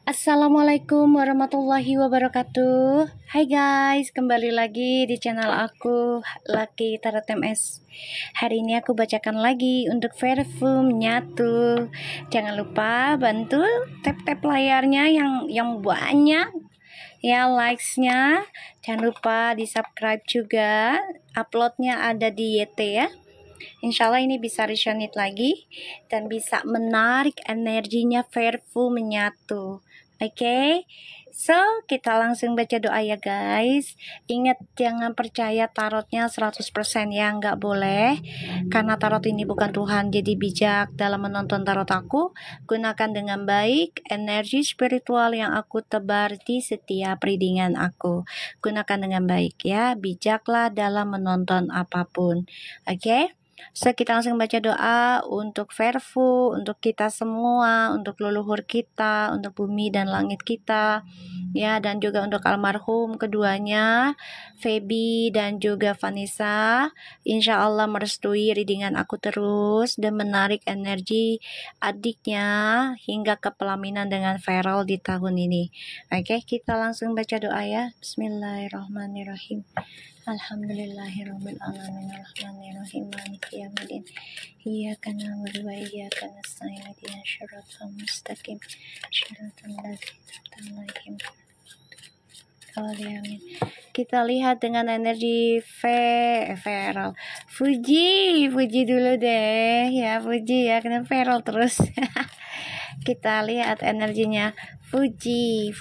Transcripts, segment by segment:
Assalamualaikum warahmatullahi wabarakatuh. Hai guys, kembali lagi di channel aku, Lucky Tarot MS. Hari ini aku bacakan lagi untuk parfum nyatu. Jangan lupa bantu tap-tap layarnya yang banyak ya, likes-nya. Jangan lupa di subscribe juga. Uploadnya ada di YT ya. Insya Allah ini bisa resonate lagi dan bisa menarik energinya parfum menyatu. Oke, so kita langsung baca doa ya guys. Ingat jangan percaya tarotnya 100% ya, nggak boleh. Karena tarot ini bukan Tuhan, jadi bijak dalam menonton tarot aku. Gunakan dengan baik energi spiritual yang aku tebar di setiap readingan aku. Gunakan dengan baik ya, bijaklah dalam menonton apapun. Oke. So kita langsung baca doa untuk Verfu, untuk kita semua, untuk leluhur kita, untuk bumi dan langit kita, ya, dan juga untuk almarhum keduanya, Feby dan juga Vanessa. Insya Allah merestui readingan aku terus dan menarik energi adiknya hingga ke pelaminan dengan Feral di tahun ini. Oke, kita langsung baca doa ya. Bismillahirrahmanirrahim. Alhamdulillahirabbil alamin arrahmanirrahim maliki yaumiddin iyyaka na'budu wa iyyaka nasta'in ihdinas siratal mustaqim siratal ladzina an'amta 'alaihim. Kita lihat dengan energi Feral. Fuji dulu deh ya, Fuji ya, kena Feral terus. Kita lihat energinya Fuji.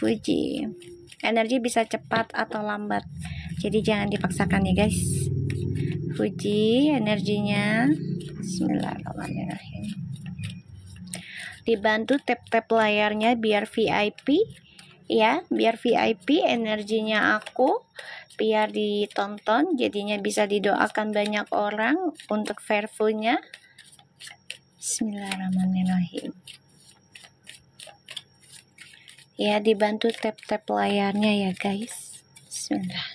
Energi bisa cepat atau lambat, jadi jangan dipaksakan ya guys. Fuji energinya. Bismillahirrahmanirrahim. Dibantu tap-tap layarnya biar VIP ya, biar VIP energinya aku, biar ditonton, jadinya bisa didoakan banyak orang untuk verfunya. Bismillahirrahmanirrahim. Ya, dibantu tap-tap layarnya ya guys. Bismillah.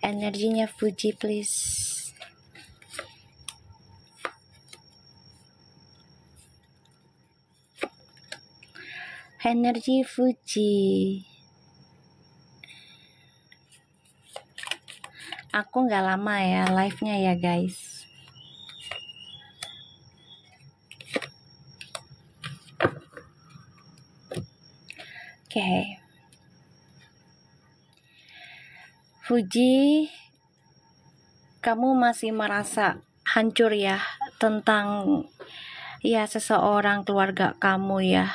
Energinya Fuji please. Energi Fuji. Aku nggak lama ya live-nya ya guys. Oke. Fuji, kamu masih merasa hancur ya tentang ya seseorang keluarga kamu ya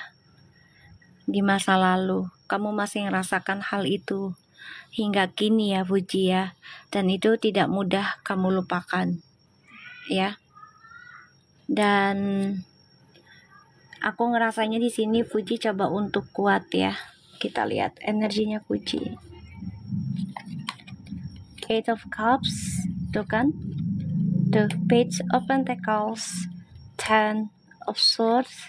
di masa lalu. Kamu masih merasakan hal itu hingga kini ya Fuji ya, dan itu tidak mudah kamu lupakan ya. Dan aku ngerasanya di sini Fuji coba untuk kuat ya. Kita lihat energinya Fuji. Eight of Cups, tuh kan? The Page of Pentacles, Ten of Swords,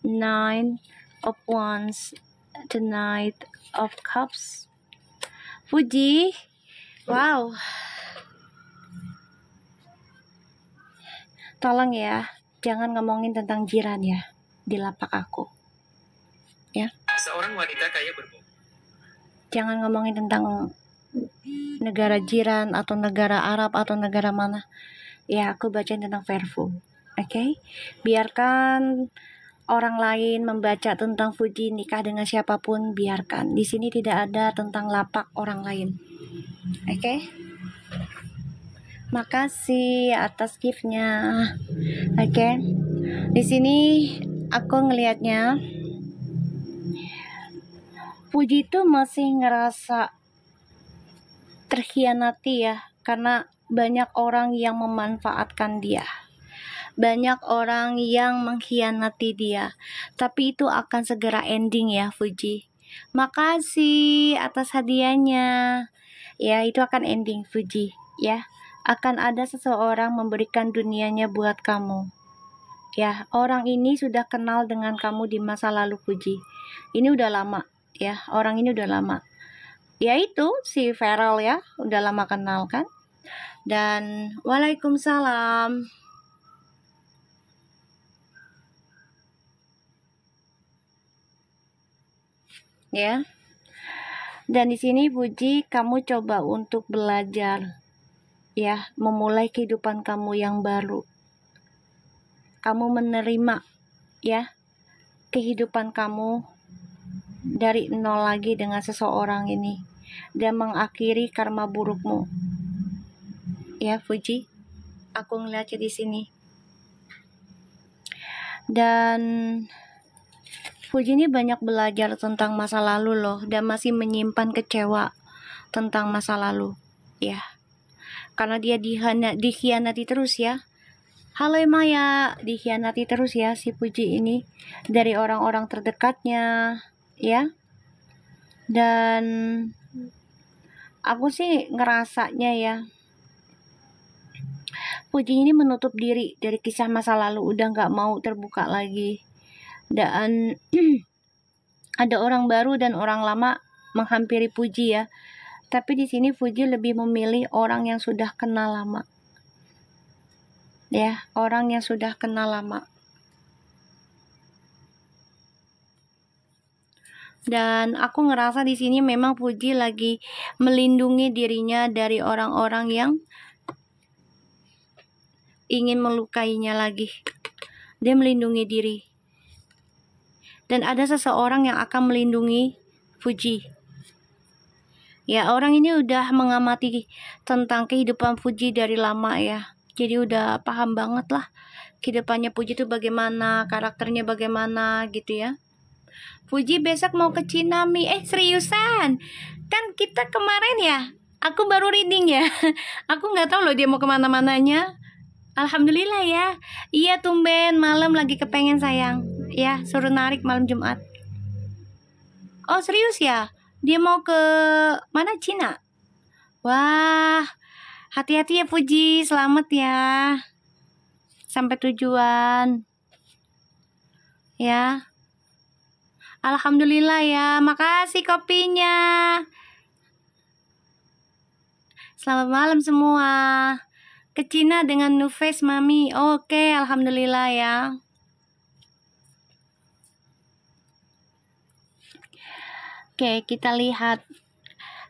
Nine of Wands, the Knight of Cups. Fuji, wow. Tolong ya, jangan ngomongin tentang jiran ya di lapak aku. Ya. Seorang wanita kaya berbohong. Jangan ngomongin tentang negara jiran atau negara Arab atau negara mana. Ya, aku bacain tentang Verfu. Oke? Biarkan orang lain membaca tentang Fuji nikah dengan siapapun, biarkan. Di sini tidak ada tentang lapak orang lain. Oke? Makasih atas gift-nya. Oke? Di sini aku ngelihatnya Fuji itu masih ngerasa terkhianati ya, karena banyak orang yang memanfaatkan dia, banyak orang yang mengkhianati dia, tapi itu akan segera ending ya Fuji. Makasih atas hadiahnya ya, itu akan ending Fuji ya. Akan ada seseorang memberikan dunianya buat kamu ya. Orang ini sudah kenal dengan kamu di masa lalu Fuji, ini udah lama ya, orang ini udah lama. Yaitu si Feral ya, udah lama kenal kan. Dan waalaikumsalam. ya. Dan di sini Fuji, kamu coba untuk belajar, ya, memulai kehidupan kamu yang baru. Kamu menerima, ya, kehidupan kamu dari nol lagi dengan seseorang ini, dan mengakhiri karma burukmu. Ya, Fuji, aku ngeliatnya di sini. Dan Fuji ini banyak belajar tentang masa lalu loh, dan masih menyimpan kecewa tentang masa lalu, ya. Karena dia dikhianati terus ya. Halo Maya, dikhianati terus ya si Fuji ini dari orang-orang terdekatnya, ya. Dan aku sih ngerasanya ya, Fuji ini menutup diri dari kisah masa lalu, udah gak mau terbuka lagi. Dan ada orang baru dan orang lama menghampiri Fuji ya. Tapi di sini Fuji lebih memilih orang yang sudah kenal lama. Ya, orang yang sudah kenal lama. Dan aku ngerasa di sini memang Fuji lagi melindungi dirinya dari orang-orang yang ingin melukainya lagi. Dia melindungi diri. Dan ada seseorang yang akan melindungi Fuji. Ya, orang ini udah mengamati tentang kehidupan Fuji dari lama ya. Jadi udah paham banget lah kehidupannya Fuji itu bagaimana, karakternya bagaimana gitu ya. Fuji besok mau ke Cina Mi. Seriusan? Kan kita kemarin ya, aku baru reading ya. Aku nggak tahu loh dia mau kemana-mananya. Alhamdulillah ya. Iya tumben malam lagi kepengen sayang. Ya, suruh narik malam Jumat. Oh serius ya? Dia mau ke mana, Cina? Wah, hati-hati ya Fuji, selamat ya. Sampai tujuan. Ya. Alhamdulillah ya, makasih kopinya. Selamat malam semua. Ke Cina dengan Nuface Mami. Oke, alhamdulillah ya. Oke, kita lihat.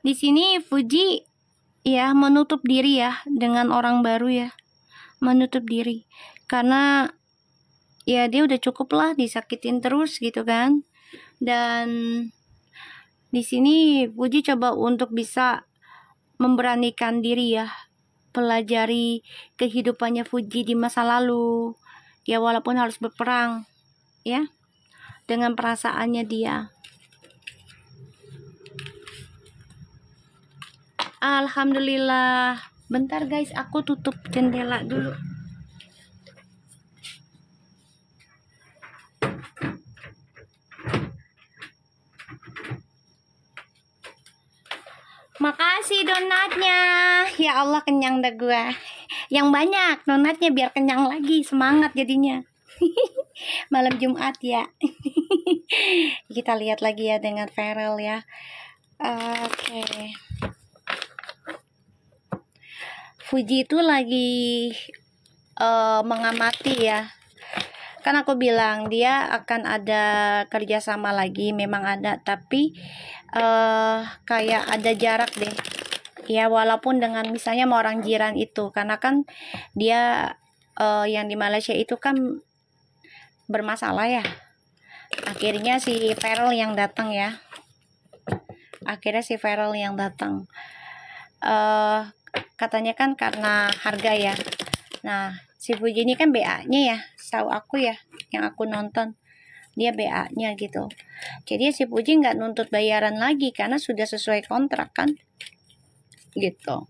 Di sini Fuji ya menutup diri ya dengan orang baru ya. Menutup diri. Karena ya dia udah cukup lah disakitin terus gitu kan. Dan di sini Fuji coba untuk bisa memberanikan diri ya. Pelajari kehidupannya Fuji di masa lalu. Ya walaupun harus berperang ya dengan perasaannya dia. Alhamdulillah. Bentar guys, aku tutup jendela dulu. Makasih donatnya. Ya Allah, kenyang dah gua. Yang banyak donatnya biar kenyang lagi, semangat jadinya. Malam Jumat ya. Kita lihat lagi ya dengan Farel ya. Oke. Fuji itu lagi mengamati ya. Kan aku bilang dia akan ada kerjasama lagi, memang ada, tapi kayak ada jarak deh. Ya walaupun dengan misalnya sama orang jiran itu, karena kan dia yang di Malaysia itu kan bermasalah ya. Akhirnya si Farel yang datang ya. Katanya kan karena harga ya. Nah, si Fuji ini kan BA-nya ya, tahu aku ya, yang aku nonton dia BA-nya gitu. Jadi si Fuji nggak nuntut bayaran lagi karena sudah sesuai kontrak kan, gitu.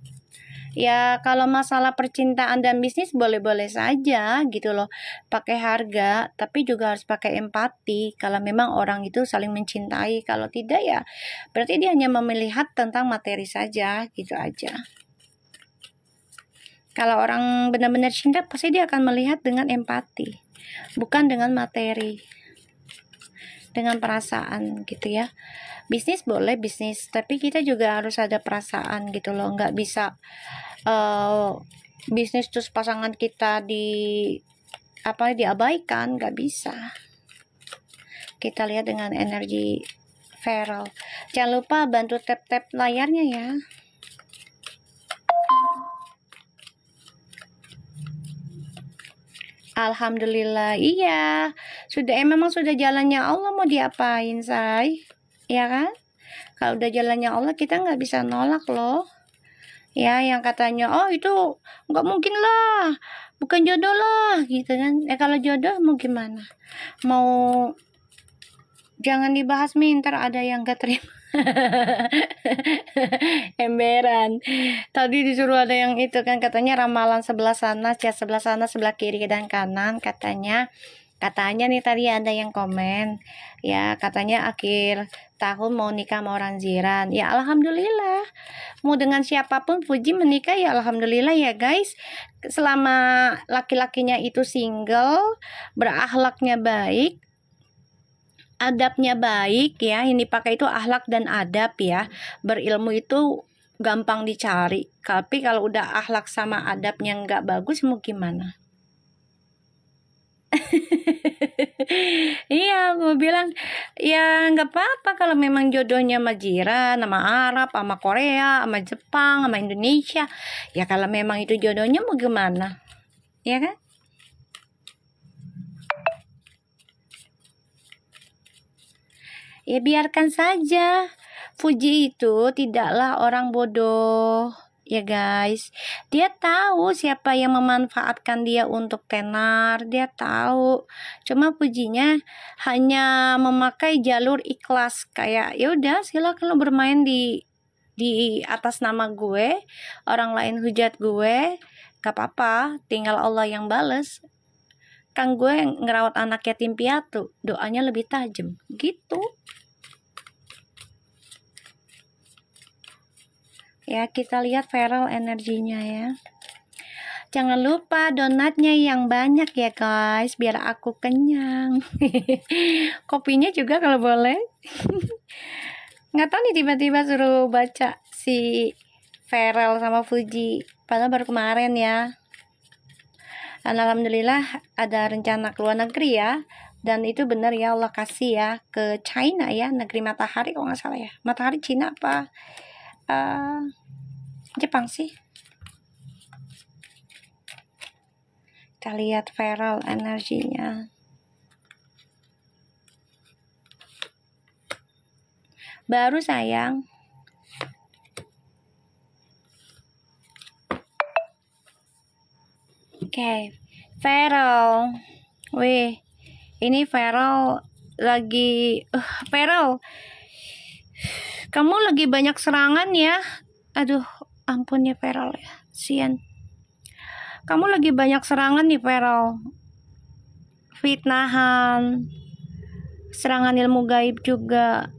Ya kalau masalah percintaan dan bisnis boleh-boleh saja gitu loh, pakai harga, tapi juga harus pakai empati. Kalau memang orang itu saling mencintai, kalau tidak ya berarti dia hanya melihat tentang materi saja, gitu aja. Kalau orang benar-benar cinta, pasti dia akan melihat dengan empati, bukan dengan materi, dengan perasaan gitu ya. Bisnis boleh bisnis, tapi kita juga harus ada perasaan gitu loh. Nggak bisa bisnis terus pasangan kita diabaikan, nggak bisa. Kita lihat dengan energi Feral. Jangan lupa bantu tap-tap layarnya ya. Alhamdulillah, iya. Memang sudah jalannya Allah, mau diapain, say? Ya kan? Kalau udah jalannya Allah, kita nggak bisa nolak loh. Ya, yang katanya, oh itu nggak mungkin lah, bukan jodoh lah, gitu kan. Kalau jodoh mau gimana? Mau jangan dibahas nih, ntar ada yang gak terima. Emberan. Tadi disuruh ada yang itu kan, katanya ramalan sebelah sana, chat sebelah sana, sebelah kiri dan kanan, katanya nih tadi ada yang komen ya, katanya akhir tahun mau nikah sama orang jiran. Ya alhamdulillah, mau dengan siapapun Puji menikah ya alhamdulillah ya guys, selama laki-lakinya itu single, berakhlaknya baik, adabnya baik ya. Ini pakai itu akhlak dan adab ya. Berilmu itu gampang dicari, tapi kalau udah akhlak sama adabnya nggak bagus mau gimana? Iya, gue bilang ya nggak apa-apa kalau memang jodohnya sama jiran, sama Arab, sama Korea, sama Jepang, sama Indonesia. Ya kalau memang itu jodohnya mau gimana? Ya kan? Ya biarkan saja. Fuji itu tidaklah orang bodoh. Ya guys, dia tahu siapa yang memanfaatkan dia untuk tenar, dia tahu. Cuma Pujinya hanya memakai jalur ikhlas, kayak ya udah silakan lo bermain di atas nama gue, orang lain hujat gue, gak apa-apa, tinggal Allah yang bales. Kan gue ngerawat anak yatim piatu, doanya lebih tajam, gitu. Ya, kita lihat Feral energinya ya. Jangan lupa donatnya yang banyak ya guys, biar aku kenyang. Kopinya juga kalau boleh. Nggak tahu nih tiba-tiba suruh baca si Feral sama Fuji, padahal baru kemarin ya. Dan alhamdulillah ada rencana ke luar negeri ya. Dan itu benar ya, Allah kasih ya ke China ya, negeri matahari kalau nggak salah ya. Matahari Cina apa? Jepang sih. Kita lihat Feral energinya. Baru sayang. Oke, Feral. Wih, ini Feral lagi Feral, kamu lagi banyak serangan ya. Aduh, ampun ya Feral ya, sian. Kamu lagi banyak serangan nih Feral. Fitnahan, serangan ilmu gaib juga.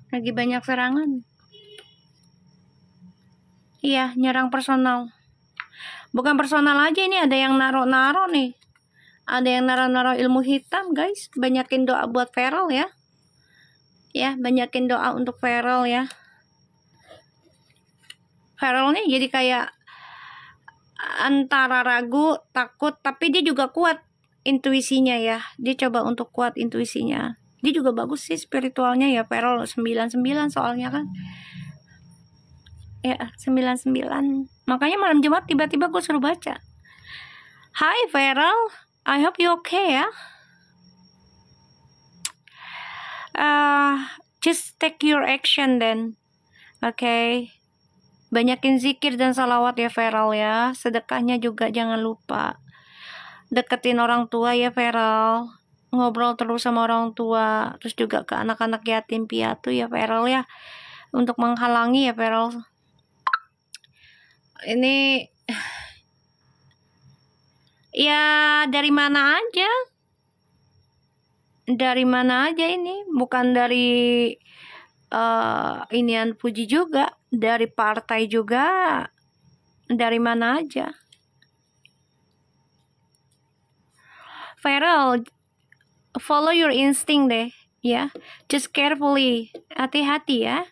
Lagi banyak serangan. Iya, nyerang personal. Bukan personal aja, ini ada yang naro-naro nih. Ada yang naro-naro ilmu hitam guys. Banyakin doa buat Feral ya. Ya, banyakin doa untuk Feral ya. Feral nih jadi kayak antara ragu, takut, tapi dia juga kuat intuisinya ya. Dia coba untuk kuat intuisinya. Dia juga bagus sih spiritualnya ya Feral, 99 soalnya kan. Ya, 99. Makanya malam Jumat tiba-tiba gue suruh baca. Hi Feral, I hope you okay ya. Just take your action then. Okay. Banyakin zikir dan salawat ya Feral ya. Sedekahnya juga jangan lupa. Deketin orang tua ya Feral. Ngobrol terus sama orang tua. Terus juga ke anak-anak yatim piatu ya Feral ya. Untuk menghalangi ya Feral. Ini ya dari mana aja. Dari mana aja ini. Bukan dari inian Puji juga, dari partai juga, dari mana aja. Feral, follow your instinct deh ya, just carefully, hati-hati ya.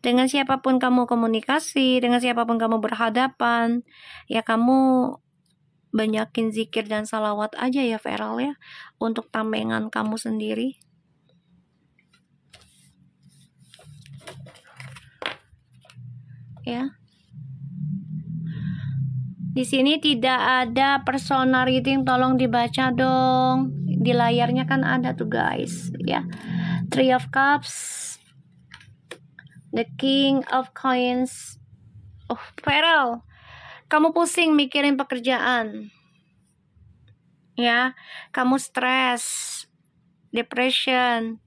Dengan siapapun kamu komunikasi, dengan siapapun kamu berhadapan, ya kamu banyakin zikir dan salawat aja ya Feral ya, untuk tambengan kamu sendiri. Ya. Di sini tidak ada personal reading, tolong dibaca dong. Di layarnya kan ada tuh guys, ya. Three of Cups, the King of Coins. Oh, Feral, kamu pusing mikirin pekerjaan. Ya, kamu stres, depression.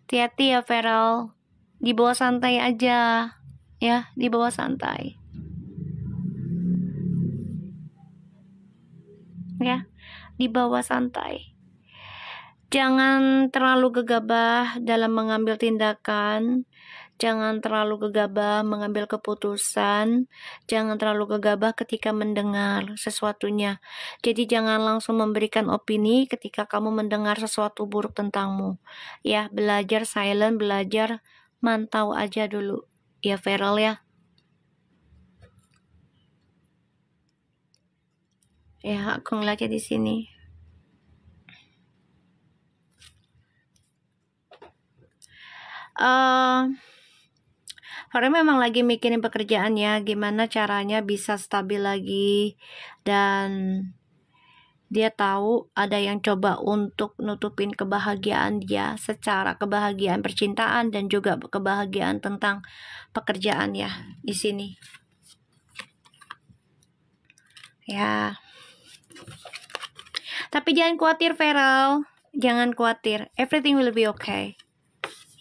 Hati-hati ya Feral. Dibawa santai aja. Ya, dibawa santai. Ya, dibawa santai. Jangan terlalu gegabah dalam mengambil tindakan. Jangan terlalu gegabah mengambil keputusan. Jangan terlalu gegabah ketika mendengar sesuatunya. Jadi jangan langsung memberikan opini ketika kamu mendengar sesuatu buruk tentangmu. Ya, belajar silent, belajar mantau aja dulu. Ya Feral ya. Ya, aku ngeliatnya di sini. Karena memang lagi mikirin pekerjaan ya, gimana caranya bisa stabil lagi, dan dia tahu ada yang coba untuk nutupin kebahagiaan dia secara kebahagiaan percintaan dan juga kebahagiaan tentang pekerjaan ya di sini. Ya. Tapi jangan khawatir Feral, jangan khawatir. Everything will be okay.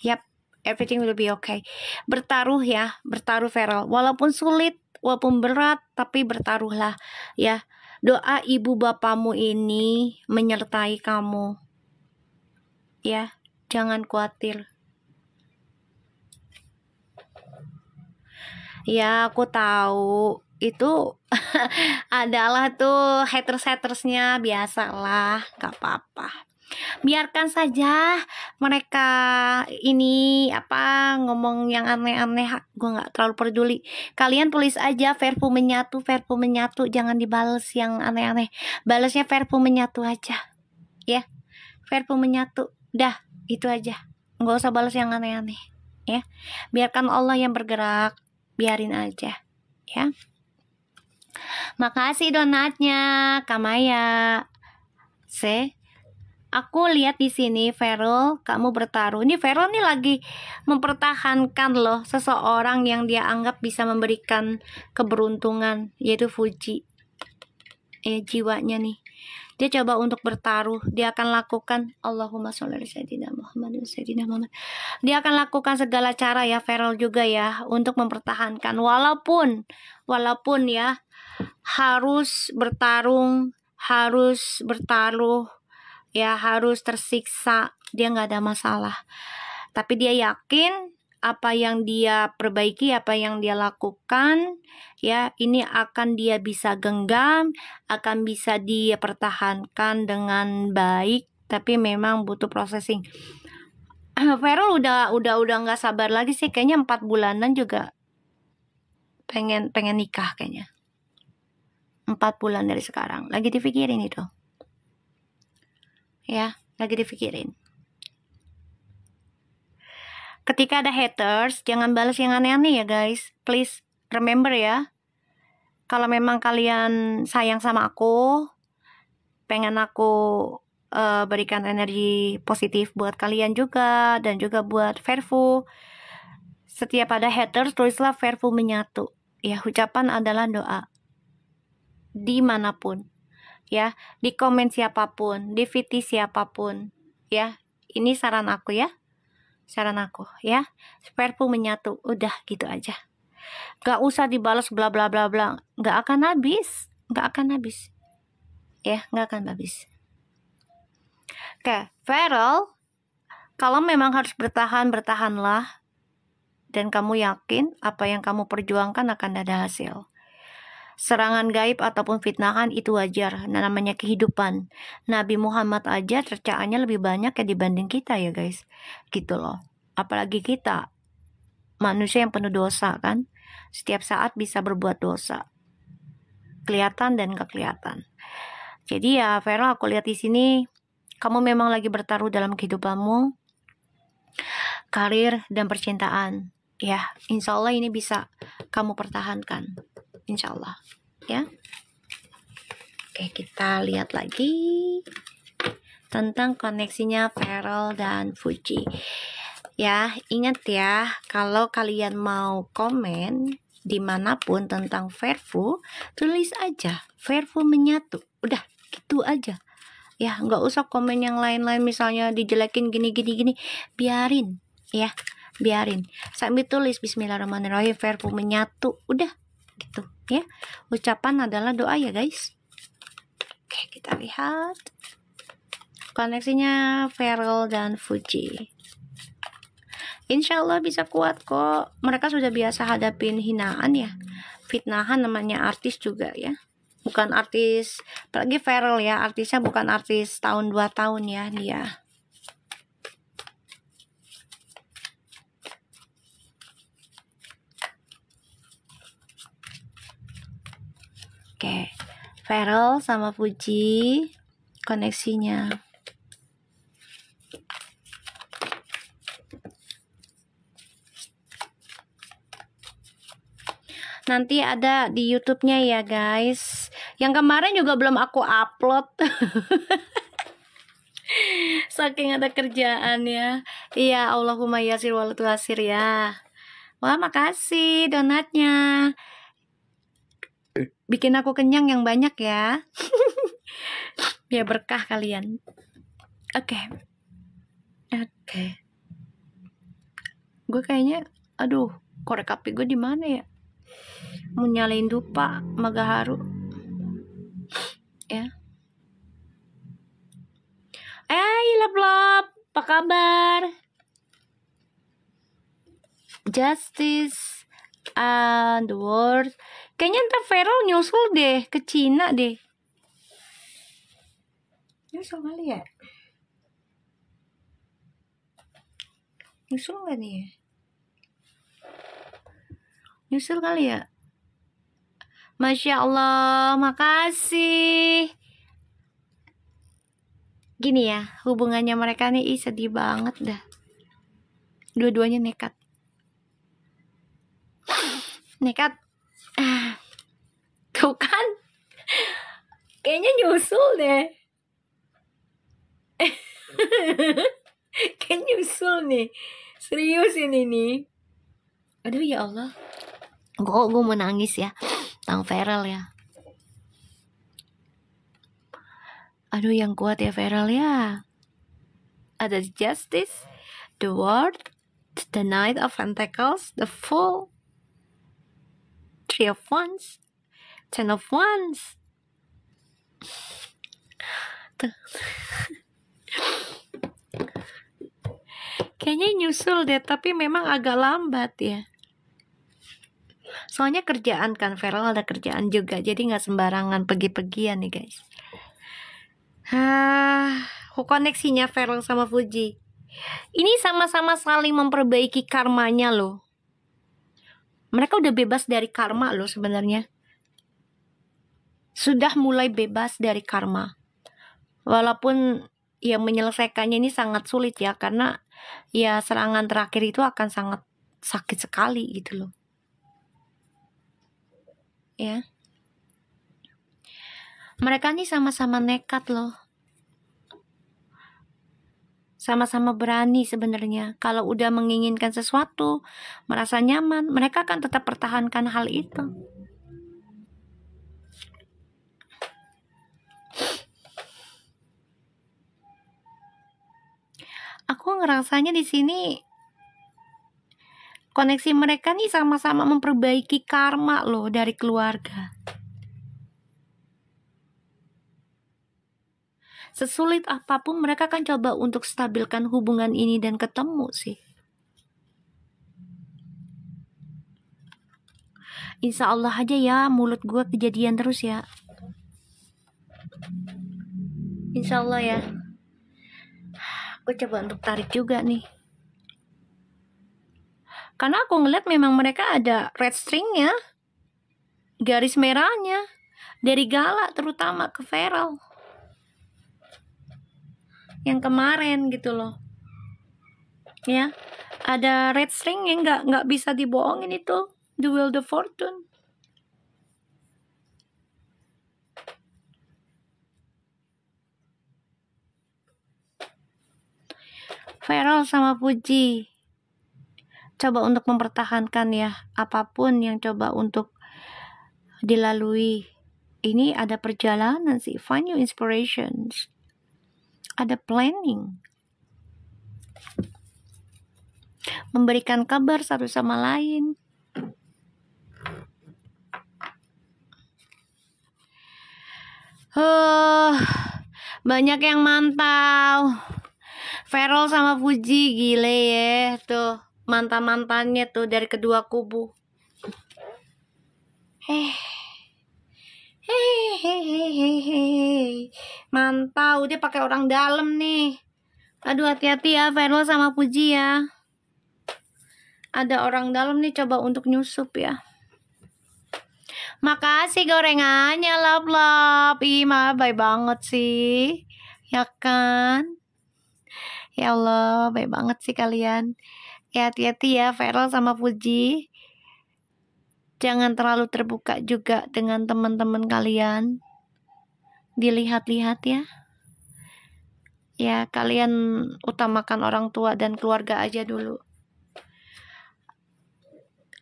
Yap, everything will be okay. Bertaruh ya, bertaruh Feral. Walaupun sulit, walaupun berat, tapi bertaruhlah ya. Doa ibu bapamu ini menyertai kamu. Ya, jangan khawatir. Ya, aku tahu itu adalah tuh haters-hatersnya, biasalah, gak apa-apa. Biarkan saja mereka ini ngomong yang aneh-aneh, gue nggak terlalu peduli. Kalian tulis aja Verbu menyatu, jangan dibales yang aneh-aneh. Balasnya Verbu menyatu aja, ya. Verbu menyatu, dah itu aja. Nggak usah balas yang aneh-aneh, ya. Biarkan Allah yang bergerak, biarin aja, ya. Makasih donatnya, Kamaya. Aku lihat di sini Feral, kamu bertaruh. Ini Feral nih lagi mempertahankan loh seseorang yang dia anggap bisa memberikan keberuntungan, yaitu Fuji. Jiwanya nih. Dia coba untuk bertaruh. Dia akan lakukan Allahumma sholli ala sayyidina Muhammad wa sayyidina Muhammad. Dia akan lakukan segala cara ya Feral juga ya untuk mempertahankan, walaupun ya harus bertarung, harus bertaruh, ya harus tersiksa, dia nggak ada masalah. Tapi dia yakin apa yang dia perbaiki, apa yang dia lakukan, ya ini akan dia bisa genggam, akan bisa dia pertahankan dengan baik. Tapi memang butuh processing. Feral udah nggak sabar lagi sih, kayaknya 4 bulanan juga pengen nikah kayaknya. 4 bulan dari sekarang, lagi dipikirin itu. Ya, lagi dipikirin. Ketika ada haters, jangan balas yang aneh-aneh ya guys. Please remember ya. Kalau memang kalian sayang sama aku, pengen aku berikan energi positif buat kalian juga, dan juga buat Verbu. Setiap ada haters, tulislah Verbu menyatu. Ya, ucapan adalah doa. Dimanapun. Ya, di komen siapapun, di VT siapapun, ya. Ini saran aku ya, ya. Verbu menyatu, udah gitu aja. Gak usah dibalas bla bla bla bla, gak akan habis, ya, gak akan habis. Oke, Feral, kalau memang harus bertahan, bertahanlah, dan kamu yakin apa yang kamu perjuangkan akan ada hasil. Serangan gaib ataupun fitnahan itu wajar, namanya kehidupan. Nabi Muhammad aja cercaannya lebih banyak ya dibanding kita ya guys, gitu loh. Apalagi kita manusia yang penuh dosa kan, setiap saat bisa berbuat dosa. kelihatan dan gak kelihatan. Jadi ya Feral, aku lihat di sini kamu memang lagi bertaruh dalam kehidupanmu, karir dan percintaan. Ya, insya Allah ini bisa kamu pertahankan, insya Allah. Ya. Oke, kita lihat lagi tentang koneksinya Feral dan Fuji. Ya, ingat ya, kalau kalian mau komen dimanapun tentang Verfu, tulis aja Verfu menyatu. Udah, gitu aja. Ya, nggak usah komen yang lain-lain, misalnya dijelekin gini. Biarin, ya, biarin. Sambil tulis Bismillahirrahmanirrahim, Verfu menyatu. Udah, gitu, ya. Ucapan adalah doa ya, guys. Oke, kita lihat koneksinya Feral dan Fuji. Insya Allah bisa kuat kok. Mereka sudah biasa hadapin hinaan ya, fitnahan, namanya artis juga ya. Bukan artis, apalagi Feral ya, artisnya bukan artis tahun 2 tahun ya dia. Oke, Feral sama Fuji koneksinya. Nanti ada di YouTube-nya ya guys. Yang kemarin juga belum aku upload. Saking ada kerjaan ya. Iya, Allahumma yasir wal tuasir ya. Wah, makasih donatnya. Bikin aku kenyang yang banyak ya. Biar berkah kalian. Oke. Gue kayaknya, aduh, korek api gue di mana ya? Mau nyalain dupa Magaharu ya. Love, apa kabar? Justice and the world. Kayaknya ntar Feral nyusul deh ke Cina deh. Nyusul kali ya? Nyusul gak nih ya? Nyusul kali ya? Masya Allah, makasih. Gini ya, hubungannya mereka nih sedih banget dah. Dua-duanya nekat. Nekat. Tuh kan? Kayaknya nyusul deh. Kayaknya nyusul nih. Serius ini nih. Aduh ya Allah. Kok gue mau nangis ya tentang Feral ya. Aduh, yang kuat ya Feral ya. Ada Justice, the World, the Knight of Pentacles, the Fool, Three of Wands, Ten of Wands. Tuh. Kayaknya nyusul deh, tapi memang agak lambat ya. Soalnya kerjaan kan, Feral ada kerjaan juga, jadi nggak sembarangan pergi-pergian nih guys. Koneksinya Feral sama Fuji ini sama-sama saling memperbaiki karmanya loh. Mereka udah bebas dari karma loh sebenarnya. Sudah mulai bebas dari karma. Walaupun ya menyelesaikannya ini sangat sulit ya, karena ya serangan terakhir itu akan sangat sakit sekali gitu loh. Ya. Mereka nih sama-sama nekat loh. Sama-sama berani sebenarnya. Kalau udah menginginkan sesuatu, merasa nyaman, mereka akan tetap pertahankan hal itu. Aku ngerasanya di sini koneksi mereka nih sama-sama memperbaiki karma loh dari keluarga. Sesulit apapun mereka kan coba untuk stabilkan hubungan ini dan ketemu sih. Insya Allah aja ya, mulut gue kejadian terus ya. Insya Allah ya. Gue coba untuk tarik juga nih. Karena aku ngeliat memang mereka ada red stringnya, garis merahnya. Dari Gala terutama ke Feral. Yang kemarin gitu loh. Ya. Ada red string yang nggak bisa dibohongin itu. The Wheel of Fortune. Feral sama Fuji. Coba untuk mempertahankan ya. Apapun yang coba untuk dilalui. Ini ada perjalanan sih. Find new inspirations. Ada planning. Memberikan kabar satu sama lain. Banyak yang mantau. Feral sama Fuji gile ya. Tuh, mantan-mantannya tuh dari kedua kubu. Mantau, dia pakai orang dalam nih. Aduh, hati-hati ya Feral sama Fuji ya. Ada orang dalam nih, coba untuk nyusup ya. Makasih gorengannya, love. Ih, baik banget sih. Ya kan? Ya Allah, baik banget sih kalian. Ya, hati-hati ya Feral sama Fuji. Jangan terlalu terbuka juga dengan teman-teman kalian. Dilihat-lihat ya. Ya, kalian utamakan orang tua dan keluarga aja dulu.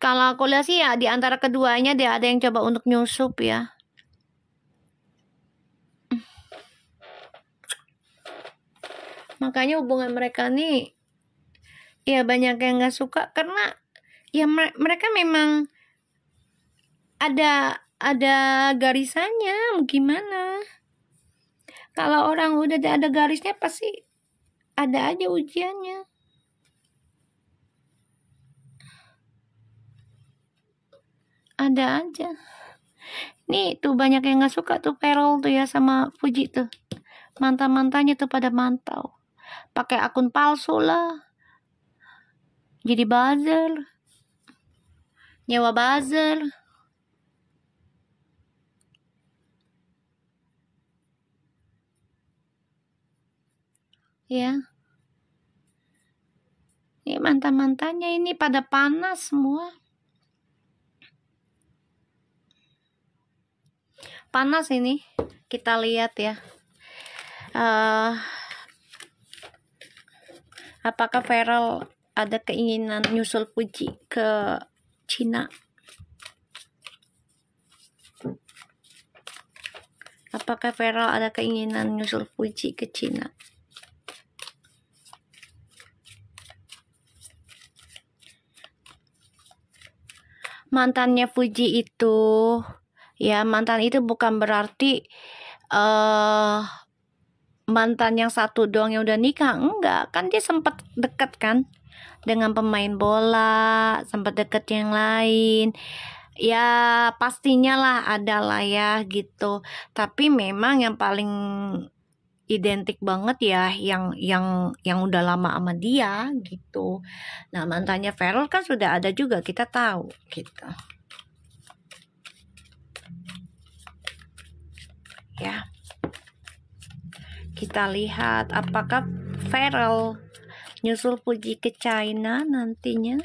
Kalau aku lihat sih ya, di antara keduanya dia ada yang coba untuk nyusup ya. Makanya hubungan mereka nih, ya banyak yang gak suka karena ya mereka memang ada garisannya. Gimana? Kalau orang udah ada garisnya pasti ada aja ujiannya. Ada aja. Nih tuh banyak yang gak suka tuh Feral tuh ya sama Fuji tuh. Mantan-mantannya tuh pada mantau. Pakai akun palsu lah. Jadi buzzer. Nyewa buzzer. Ya. Ini mantan-mantannya ini pada panas semua. Panas ini. Kita lihat ya. Apakah Feral ada keinginan nyusul Fuji ke Cina? Apakah Feral ada keinginan nyusul Fuji ke Cina? Mantannya Fuji itu, ya mantan itu bukan berarti mantan yang satu doang yang udah nikah. Enggak, kan dia sempat deket kan dengan pemain bola, sempat deket yang lain. Ya pastinya lah ada lah ya gitu. Tapi memang yang paling identik banget ya yang udah lama sama dia gitu. Nah, mantannya Feral kan sudah ada juga, kita tahu gitu. Ya. Kita lihat apakah Feral nyusul Fuji ke China nantinya.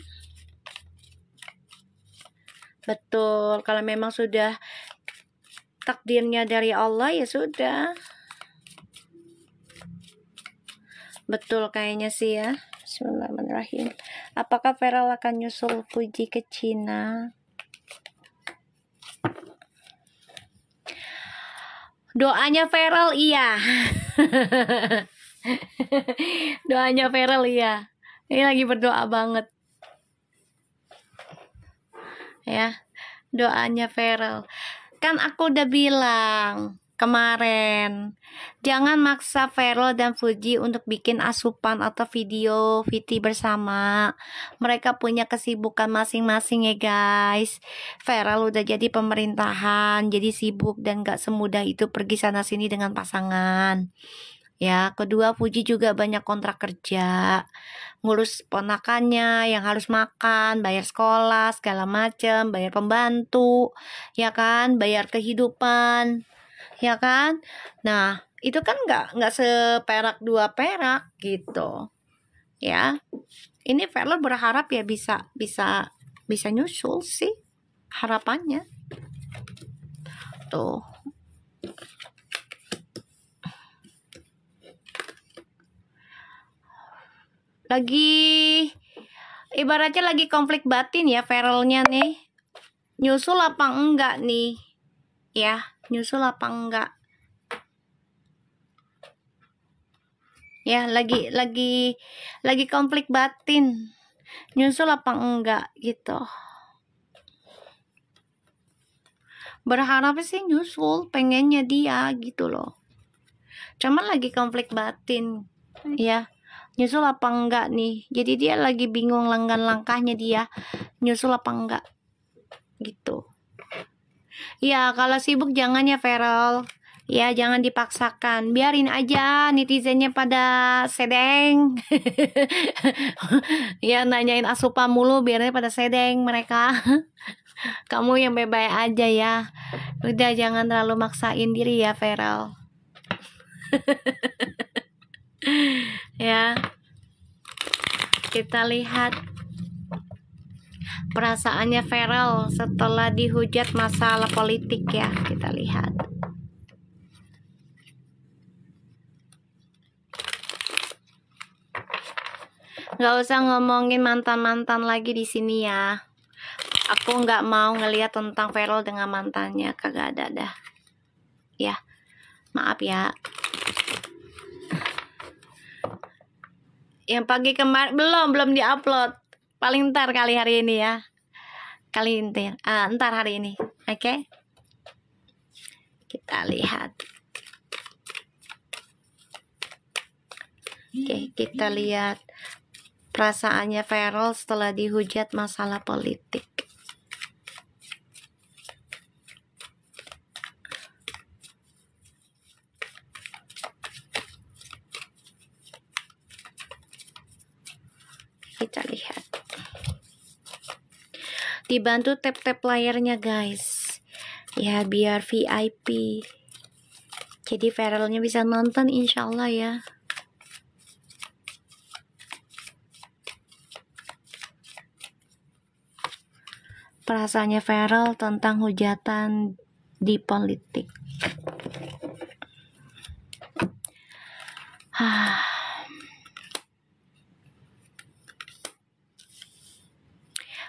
Betul, kalau memang sudah takdirnya dari Allah ya sudah. Betul kayaknya sih ya. Bismillahirrahmanirrahim. Apakah Feral akan nyusul Fuji ke Cina? Doanya Feral iya. Doanya Feral iya. Ini lagi berdoa banget. Ya. Doanya Feral. Kan aku udah bilang kemarin, jangan maksa Feral dan Fuji untuk bikin asupan atau video VT bersama. Mereka punya kesibukan masing-masing ya guys. Feral udah jadi pemerintahan, jadi sibuk dan gak semudah itu pergi sana sini dengan pasangan. Ya, kedua Puji juga banyak kontrak kerja, ngurus ponakannya yang harus makan, bayar sekolah, segala macem, bayar pembantu, ya kan, bayar kehidupan, ya kan. Nah, itu kan nggak seperak dua perak gitu, ya. Ini Violet berharap ya bisa nyusul sih harapannya tuh. Lagi ibaratnya lagi konflik batin ya Feralnya nih, nyusul apa enggak nih ya, nyusul apa enggak ya, lagi konflik batin, nyusul apa enggak gitu. Berharap sih nyusul, pengennya dia gitu loh, cuman lagi konflik batin ya, nyusul apa enggak nih. Jadi dia lagi bingung langkahnya dia, nyusul apa enggak gitu. Ya kalau sibuk jangan ya Feral, ya jangan dipaksakan, biarin aja netizennya pada sedeng. Ya nanyain asupa mulu, biarnya pada sedeng mereka. Kamu yang bye-bye aja ya, udah jangan terlalu maksain diri ya Feral. Ya, kita lihat perasaannya Feral setelah dihujat masalah politik ya, kita lihat. Nggak usah ngomongin mantan-mantan lagi di sini ya. Aku nggak mau ngeliat tentang Feral dengan mantannya, kagak ada dah. Ya, maaf ya. Yang pagi kemarin belum diupload. Paling ntar kali hari ini ya. Ntar hari ini. Oke? Kita lihat. Oke, kita lihat perasaannya Feral setelah dihujat masalah politik. Kita lihat. Dibantu tap-tap layarnya guys. Ya biar VIP. Jadi Feralnya bisa nonton insyaallah ya. Perasaannya Feral tentang hujatan di politik.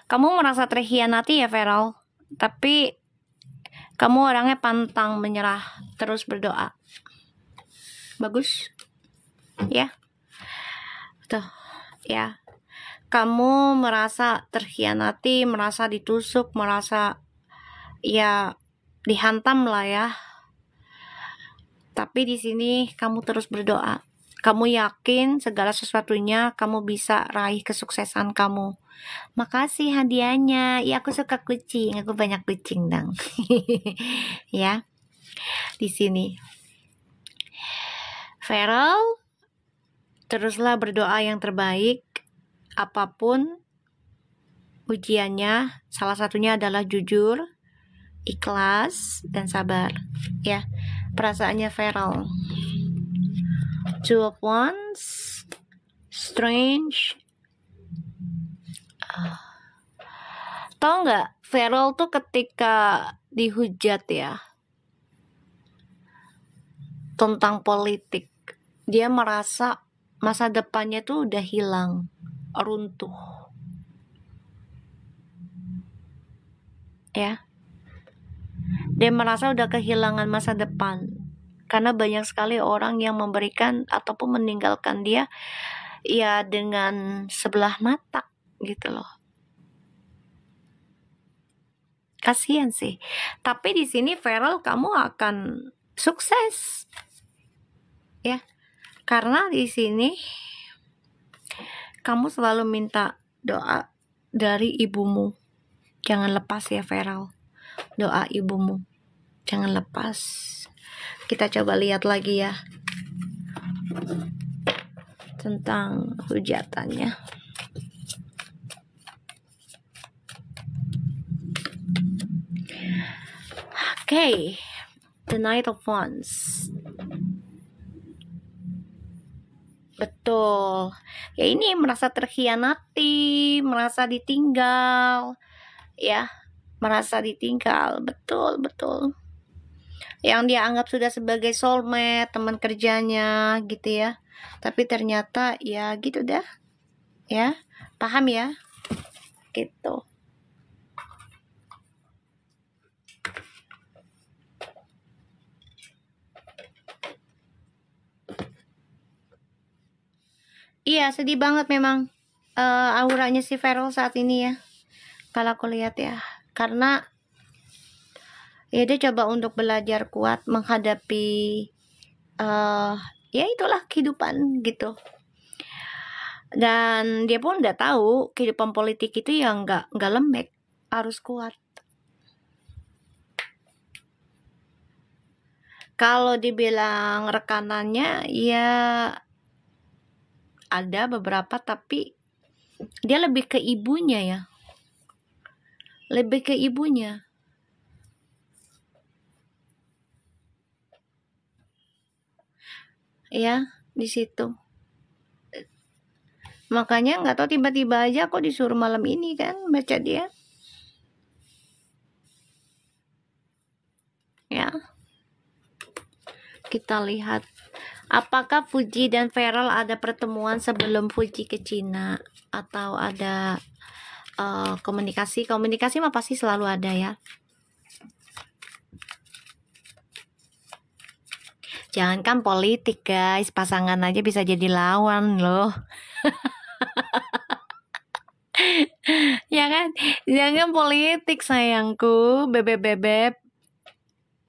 Kamu merasa terhianati ya Feral, tapi kamu orangnya pantang menyerah, terus berdoa. Bagus ya, tuh ya. Kamu merasa terhianati, merasa ditusuk, merasa ya dihantam lah ya. Tapi di sini kamu terus berdoa. Kamu yakin segala sesuatunya kamu bisa raih kesuksesan kamu. Makasih hadiahnya. Ya aku suka kucing, aku banyak kucing dong. Ya. Di sini. Feral, teruslah berdoa yang terbaik. Apapun ujiannya, salah satunya adalah jujur, ikhlas, dan sabar. Ya. Perasaannya Feral. Two of Wands, Strange. Tahu nggak, Feral tuh ketika dihujat ya tentang politik, dia merasa masa depannya tuh udah hilang, runtuh. Ya. Dia merasa udah kehilangan masa depan karena banyak sekali orang yang memberikan ataupun meninggalkan dia ya dengan sebelah mata gitu loh. Kasihan sih. Tapi di sini Feral kamu akan sukses. Ya. Karena di sini kamu selalu minta doa dari ibumu. Jangan lepas ya Feral. Doa ibumu. Jangan lepas. Kita coba lihat lagi ya. tentang hujatannya. Okay, The Knight of Wands. Betul. Ya ini merasa terkhianati, merasa ditinggal. Ya, merasa ditinggal. Betul, betul. Yang dia anggap sudah sebagai soulmate, teman kerjanya gitu ya. Tapi ternyata ya gitu dah. Ya, paham ya? Gitu. Iya, sedih banget memang auranya si Feral saat ini ya. Kalau aku lihat ya. Karena ya dia coba untuk belajar kuat menghadapi ya itulah kehidupan gitu. Dan dia pun udah tahu kehidupan politik itu ya nggak lembek, harus kuat. Kalau dibilang rekanannya ya ada beberapa, tapi dia lebih ke ibunya ya. Lebih ke ibunya. Ya, di situ. Makanya nggak tahu tiba-tiba aja kok disuruh malam ini kan baca dia. Ya. Kita lihat apakah Fuji dan Feral ada pertemuan sebelum Fuji ke Cina, atau ada komunikasi mah pasti selalu ada ya. Jangankan politik guys, pasangan aja bisa jadi lawan loh. Ya kan, jangan politik sayangku, bebek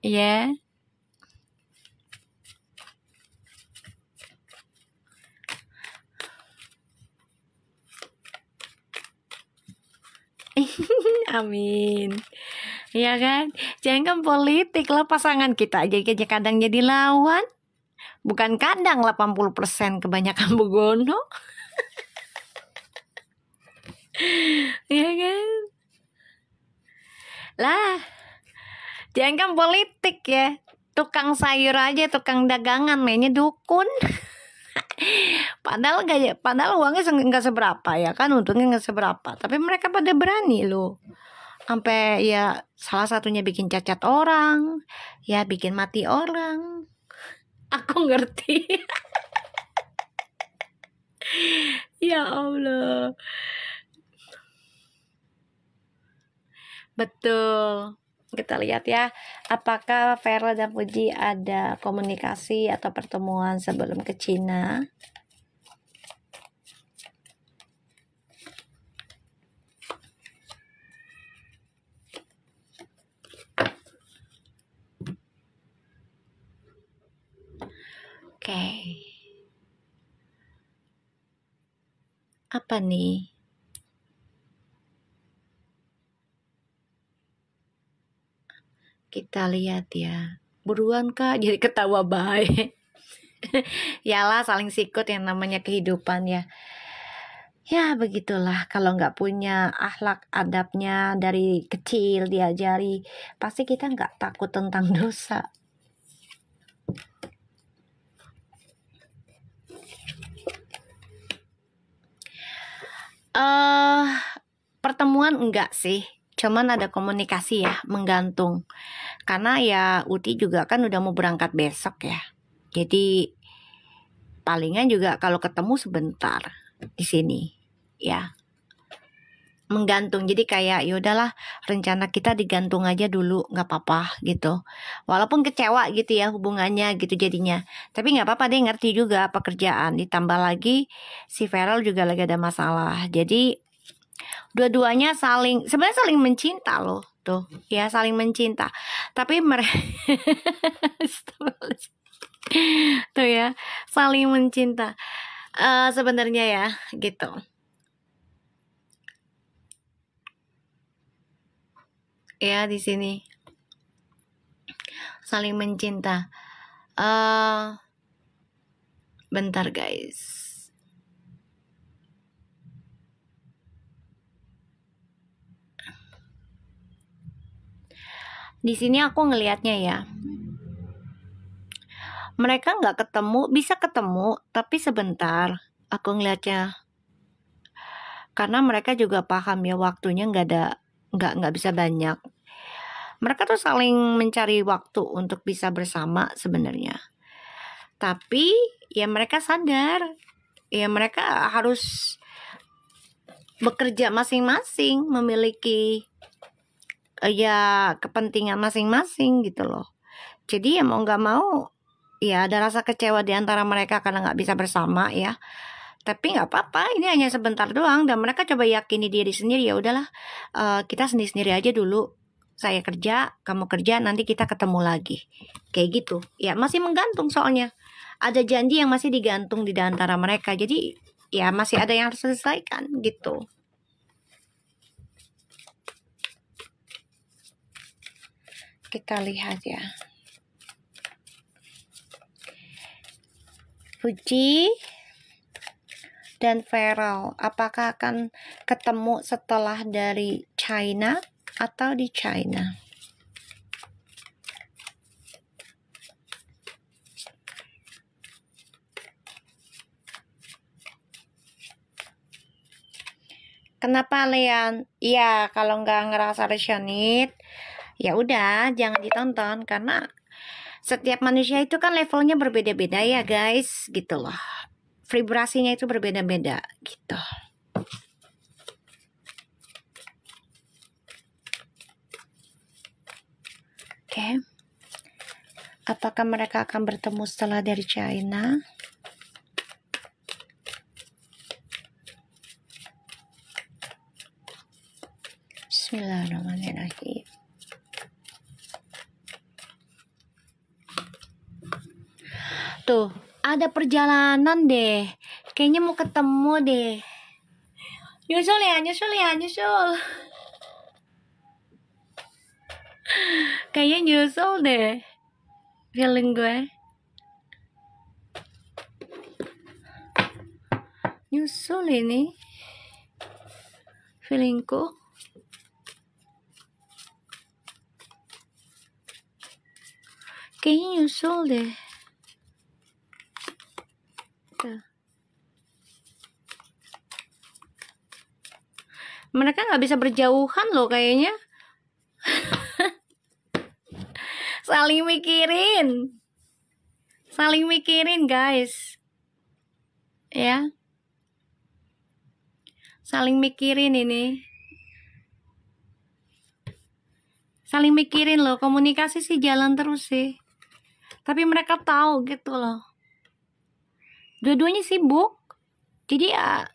ya. Amin. Ya kan, jangan politik lah, pasangan kita aja kadang jadi lawan. Bukan kadang, 80% kebanyakan begono. Ya kan? Lah, jangan politik ya. Tukang sayur aja, tukang dagangan mainnya dukun. Padahal uangnya nggak seberapa ya kan, untungnya nggak seberapa. Tapi mereka pada berani loh. Sampai ya salah satunya bikin cacat orang, ya bikin mati orang. Aku ngerti. Ya Allah. Betul. Kita lihat ya, apakah Feral dan Fuji ada komunikasi atau pertemuan sebelum ke Cina. Oke. Apa nih? Kita lihat ya. Buruan Kak, jadi ketawa baik. Yalah, saling sikut yang namanya kehidupan ya. Ya begitulah, kalau nggak punya akhlak adabnya dari kecil diajari, pasti kita nggak takut tentang dosa. Pertemuan enggak sih, cuman ada komunikasi ya, menggantung. Karena ya Uti juga kan udah mau berangkat besok ya. Jadi palingan juga kalau ketemu sebentar di sini ya. Menggantung, jadi kayak yaudahlah, rencana kita digantung aja dulu, nggak apa-apa gitu. Walaupun kecewa gitu ya hubungannya gitu jadinya, tapi nggak apa-apa, dia ngerti juga pekerjaan, ditambah lagi si Feral juga lagi ada masalah. Jadi dua-duanya sebenarnya saling mencinta loh tuh ya, saling mencinta, tapi mereka tuh ya, saling mencinta sebenarnya ya gitu. Ya di sini saling mencinta. Bentar guys. Di sini aku ngelihatnya ya. Mereka nggak ketemu, bisa ketemu, tapi sebentar. Aku ngelihatnya. Karena mereka juga paham ya waktunya nggak bisa banyak. Mereka tuh saling mencari waktu untuk bisa bersama sebenarnya. Tapi ya mereka sadar, ya mereka harus bekerja masing-masing, memiliki ya kepentingan masing-masing gitu loh. Jadi ya mau nggak mau, ya ada rasa kecewa di antara mereka karena nggak bisa bersama ya. Tapi nggak apa-apa, ini hanya sebentar doang dan mereka coba yakini diri sendiri, ya udahlah, kita sendiri-sendiri aja dulu. Saya kerja, kamu kerja, nanti kita ketemu lagi. Kayak gitu. Ya masih menggantung soalnya. Ada janji yang masih digantung di antara mereka. Jadi ya masih ada yang harus diselesaikan gitu. Kita lihat ya. Fuji dan Feral, apakah akan ketemu setelah dari China atau di China? Kenapa Leon? Iya, kalau nggak ngerasa resonate, ya udah jangan ditonton karena setiap manusia itu kan levelnya berbeda-beda ya guys, gitu loh. Vibrasinya itu berbeda-beda gitu. Oke. Apakah mereka akan bertemu setelah dari China? Bismillahirrahmanirrahim. Tuh, ada perjalanan deh. Kayaknya mau ketemu deh. Nyusul ya, nyusul ya, nyusul. Kayaknya nyusul deh. Feeling gue. Nyusul ini. Feelingku. Kayaknya nyusul deh. Tuh. Mereka nggak bisa berjauhan loh kayaknya. Saling mikirin. Saling mikirin guys. Ya. Saling mikirin ini. Saling mikirin loh. Komunikasi sih jalan terus sih. Tapi mereka tahu gitu loh. Dua-duanya sibuk. Jadi ya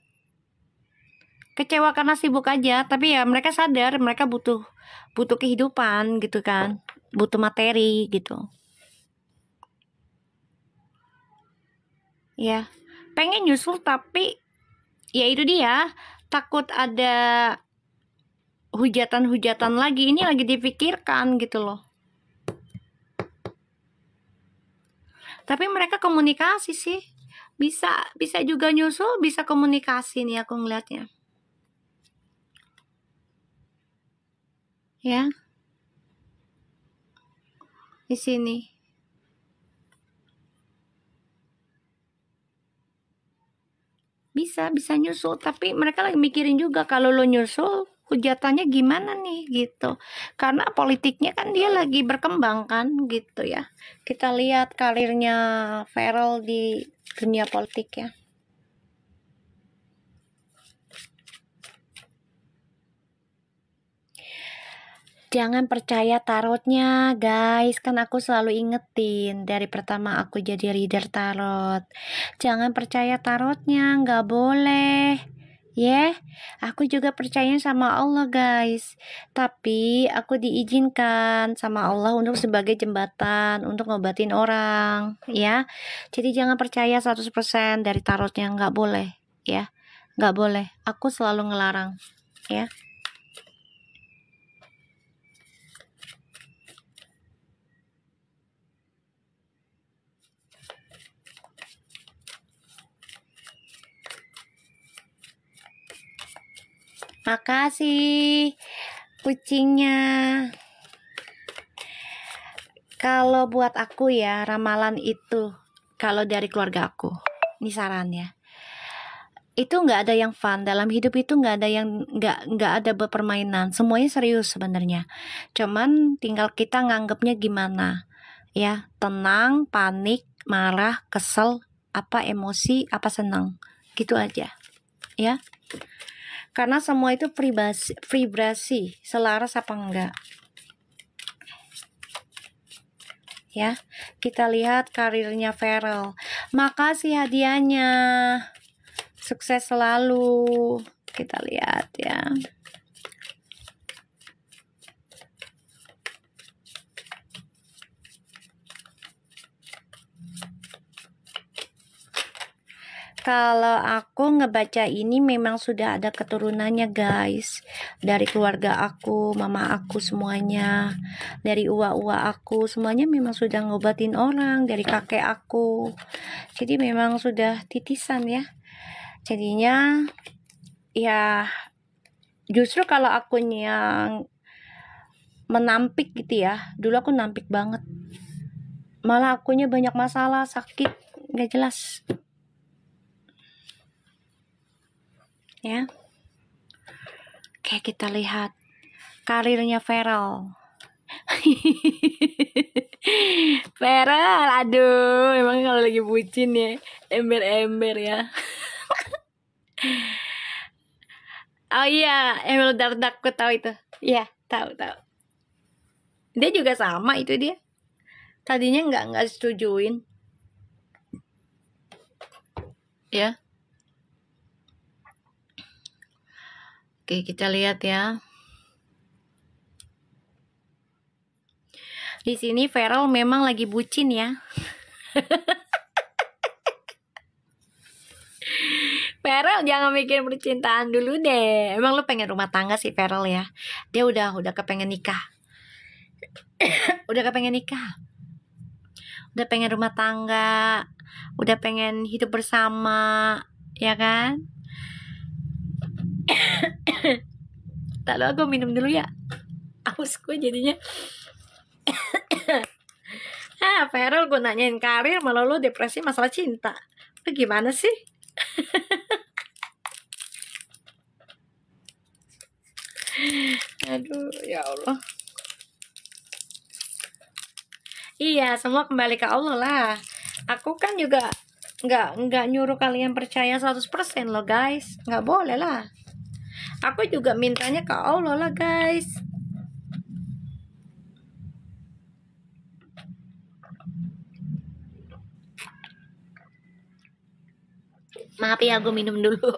kecewa karena sibuk aja, tapi ya mereka sadar mereka butuh kehidupan gitu kan, butuh materi gitu ya, pengen nyusul tapi ya itu dia, takut ada hujatan lagi, ini lagi dipikirkan gitu loh. Tapi mereka komunikasi sih, bisa juga nyusul, bisa komunikasi nih aku ngeliatnya. Ya, di sini bisa nyusul, tapi mereka lagi mikirin juga kalau lo nyusul hujatannya gimana nih gitu, karena politiknya kan dia lagi berkembang kan gitu ya. Kita lihat karirnya Feral di dunia politik ya. Jangan percaya tarotnya guys, kan aku selalu ingetin dari pertama aku jadi reader tarot. Jangan percaya tarotnya, nggak boleh. Ya, aku juga percaya sama Allah guys. Tapi aku diizinkan sama Allah untuk sebagai jembatan untuk ngobatin orang, ya. Jadi jangan percaya 100% dari tarotnya, nggak boleh, ya. Nggak boleh. Aku selalu ngelarang, ya. Makasih kucingnya. Kalau buat aku ya, ramalan itu kalau dari keluarga aku, ini sarannya. Itu nggak ada yang fun dalam hidup, itu nggak ada yang nggak ada berpermainan, semuanya serius sebenarnya. Cuman tinggal kita nganggapnya gimana, ya, tenang, panik, marah, kesel, apa emosi, apa senang, gitu aja, ya. Karena semua itu vibrasi, selaras apa enggak, ya. Kita lihat karirnya Farel. Makasih hadiahnya. Sukses selalu. Kita lihat ya. Kalau aku ngebaca ini memang sudah ada keturunannya guys. Dari keluarga aku, mama aku semuanya. Dari uwa-uwa aku semuanya memang sudah ngobatin orang. Dari kakek aku. Jadi memang sudah titisan ya. Jadinya ya justru kalau akunya menampik gitu ya. Dulu aku nampik banget. Malah akunya banyak masalah, sakit, gak jelas. Ya. Oke, kita lihat karirnya Farel. Farel, aduh, emang kalau lagi bucin ya, ember-ember ya. Oh iya, Emil Dardak, aku tahu itu. Iya, tahu. Dia juga sama itu dia. Tadinya nggak setujuin. Ya. Oke, kita lihat ya. Di sini Farel memang lagi bucin ya. Farel jangan mikir percintaan dulu deh. Emang lu pengen rumah tangga sih Farel ya? Dia udah kepengen nikah. Udah kepengen nikah. Udah pengen rumah tangga. Udah pengen hidup bersama, ya kan? Tak lo, aku minum dulu ya. Aus gue jadinya. Farel gue nanyain karir, malah lo depresi masalah cinta. Lo gimana sih? Aduh, ya Allah. Iya, semua kembali ke Allah lah. Aku kan juga nggak nyuruh kalian percaya 100% loh guys. Nggak boleh lah. Aku juga mintanya ke Allah lah guys. Maaf ya, gue minum dulu.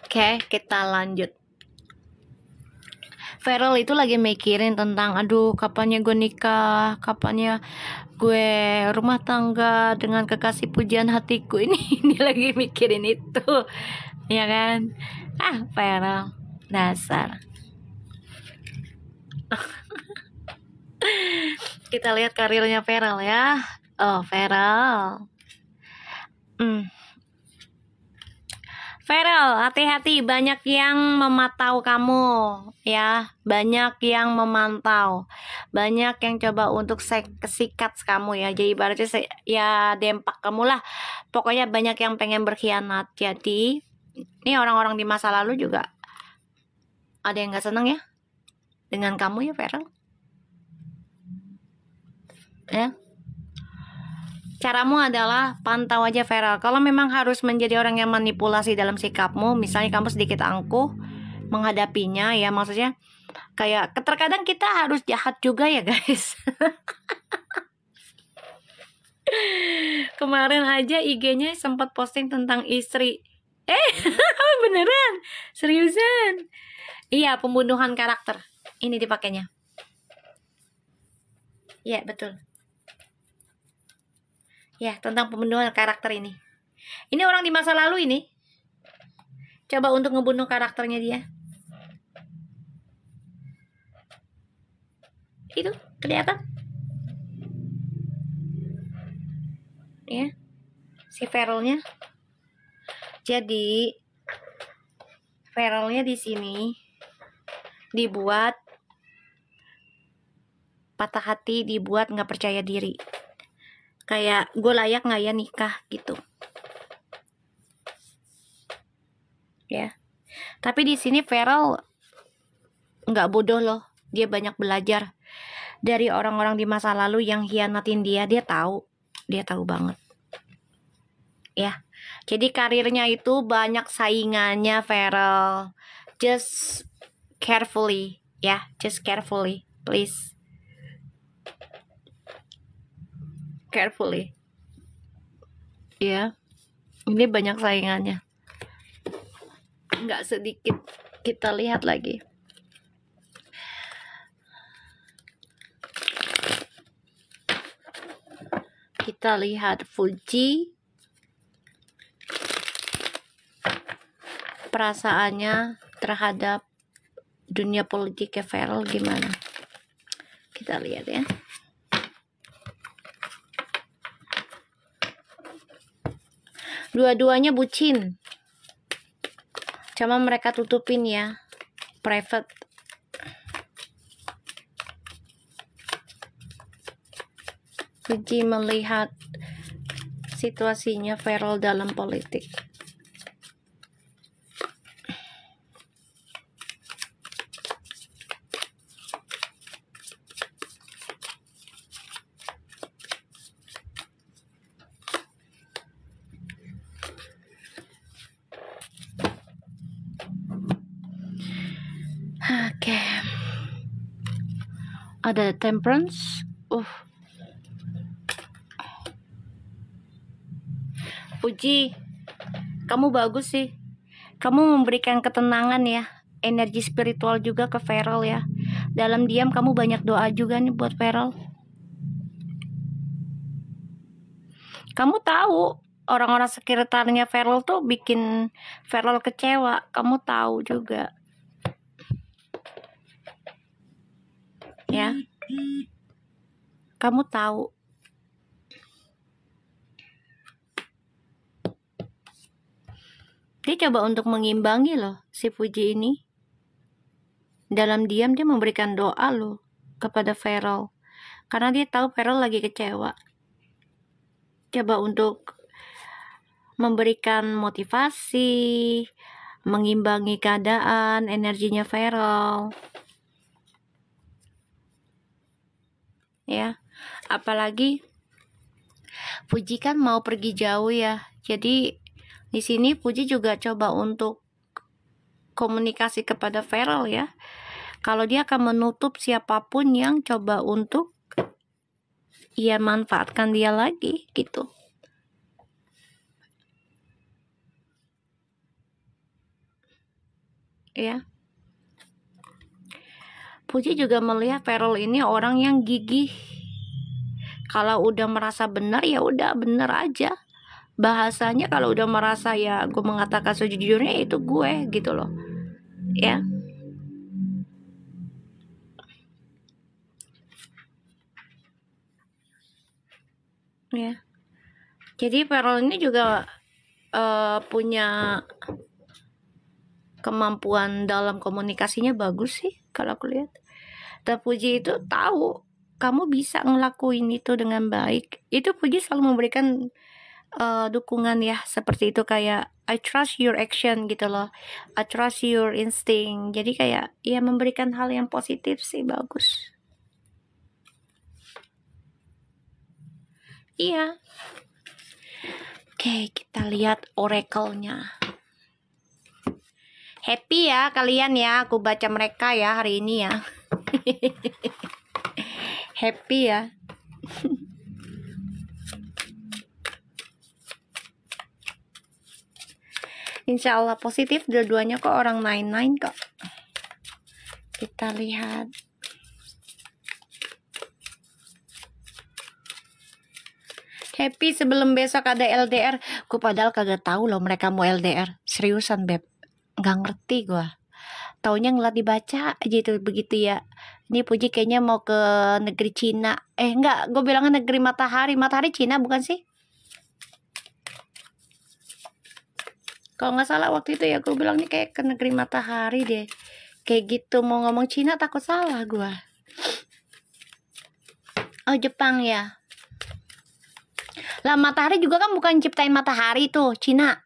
Oke, kita lanjut. Farel itu lagi mikirin tentang, aduh, kapannya gue nikah, kapannya gue rumah tangga dengan kekasih pujian hatiku ini. Ini lagi mikirin itu, ya kan? Farel, dasar. Kita lihat karirnya Farel ya. Oh, Farel. Farel, hati-hati, banyak yang memantau kamu ya, banyak yang memantau, banyak yang coba untuk sikat kamu ya, jadi ibaratnya ya dempak kamu lah, pokoknya banyak yang pengen berkhianat. Jadi ini orang-orang di masa lalu juga ada yang gak seneng ya dengan kamu ya Farel ya. Caramu adalah pantau aja Farel. Kalau memang harus menjadi orang yang manipulasi dalam sikapmu, misalnya kamu sedikit angkuh menghadapinya ya, maksudnya kayak terkadang kita harus jahat juga ya guys. Kemarin aja IG-nya sempat posting tentang istri. Beneran? Seriusan? Iya, pembunuhan karakter. Ini dipakainya. Iya, betul. Ya, tentang pembunuhan karakter ini. Ini orang di masa lalu ini. Coba untuk ngebunuh karakternya dia. Itu, kelihatan? Ya. Si Farelnya. Jadi viralnya di sini dibuat patah hati, dibuat nggak percaya diri. Kayak gue layak nggak ya nikah gitu. Ya. Tapi di sini Feral nggak bodoh loh. Dia banyak belajar dari orang-orang di masa lalu yang hianatin dia. Dia tahu banget. Ya. Jadi karirnya itu banyak saingannya Feral. Just carefully, ya, just carefully, please. Carefully. Ya. Ini banyak saingannya. Nggak sedikit. Kita lihat lagi. Kita lihat Fuji. Perasaannya terhadap dunia politik Feral gimana? Kita lihat ya. Dua-duanya bucin. Cuma mereka tutupin ya. Private. Fuji melihat situasinya Feral dalam politik. Oke. Ada Temperance. Puji, kamu bagus sih. Kamu memberikan ketenangan ya, energi spiritual juga ke Feral ya. Dalam diam kamu banyak doa juga nih buat Feral. Kamu tahu orang-orang sekitarnya Feral tuh bikin Feral kecewa. Kamu tahu juga. Ya. Kamu tahu. Dia coba untuk mengimbangi loh si Fuji ini. Dalam diam dia memberikan doa loh kepada Feral. Karena dia tahu Feral lagi kecewa. Coba untuk memberikan motivasi, mengimbangi keadaan, energinya Feral. Ya, apalagi Fuji kan mau pergi jauh ya. Jadi di sini Fuji juga coba untuk komunikasi kepada Feral ya. Kalau dia akan menutup siapapun yang coba untuk manfaatkan dia lagi gitu. Ya. Fuji juga melihat Feral ini orang yang gigih. Kalau udah merasa benar ya udah benar aja. Bahasanya kalau udah merasa ya gue mengatakan sejujurnya itu gue gitu loh. Ya. Ya. Jadi Feral ini juga punya kemampuan dalam komunikasinya bagus sih kalau aku lihat. Dan Fuji itu tahu kamu bisa ngelakuin itu dengan baik. Itu Fuji selalu memberikan dukungan ya, seperti itu, kayak I trust your action gitu loh, I trust your instinct. Jadi kayak ya memberikan hal yang positif sih, bagus. Iya. Oke, kita lihat oracle-nya. Happy ya kalian ya, aku baca mereka ya hari ini ya. Happy ya. Insya Allah positif dua-duanya kok, orang 99 kok. Kita lihat. Happy sebelum besok ada LDR. Gue padahal kagak tahu loh mereka mau LDR. Seriusan Beb, nggak ngerti gue. Taunya ngeliat dibaca aja itu begitu ya. Ini Puji kayaknya mau ke negeri Cina. Enggak, gue bilangnya negeri matahari. Matahari Cina bukan sih? Kalau nggak salah waktu itu ya gue bilang nih kayak ke negeri matahari deh. Kayak gitu, mau ngomong Cina takut salah gue. Oh, Jepang ya. Lah matahari juga kan bukan ciptain matahari tuh, Cina.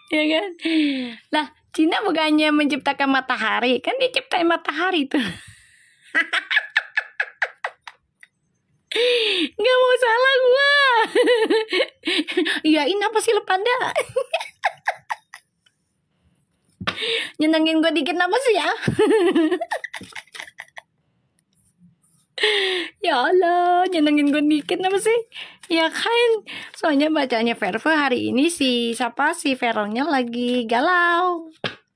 Ya kan? Lah, Cina bukannya menciptakan matahari, kan dia ciptain matahari tuh. Nggak mau salah gua. Iyain apa sih lo pada? Nyenengin gua dikit apa sih ya? Ya Allah, nyenengin gue dikit apa sih? Ya kan, soalnya bacanya Verve hari ini si Veronnya lagi galau.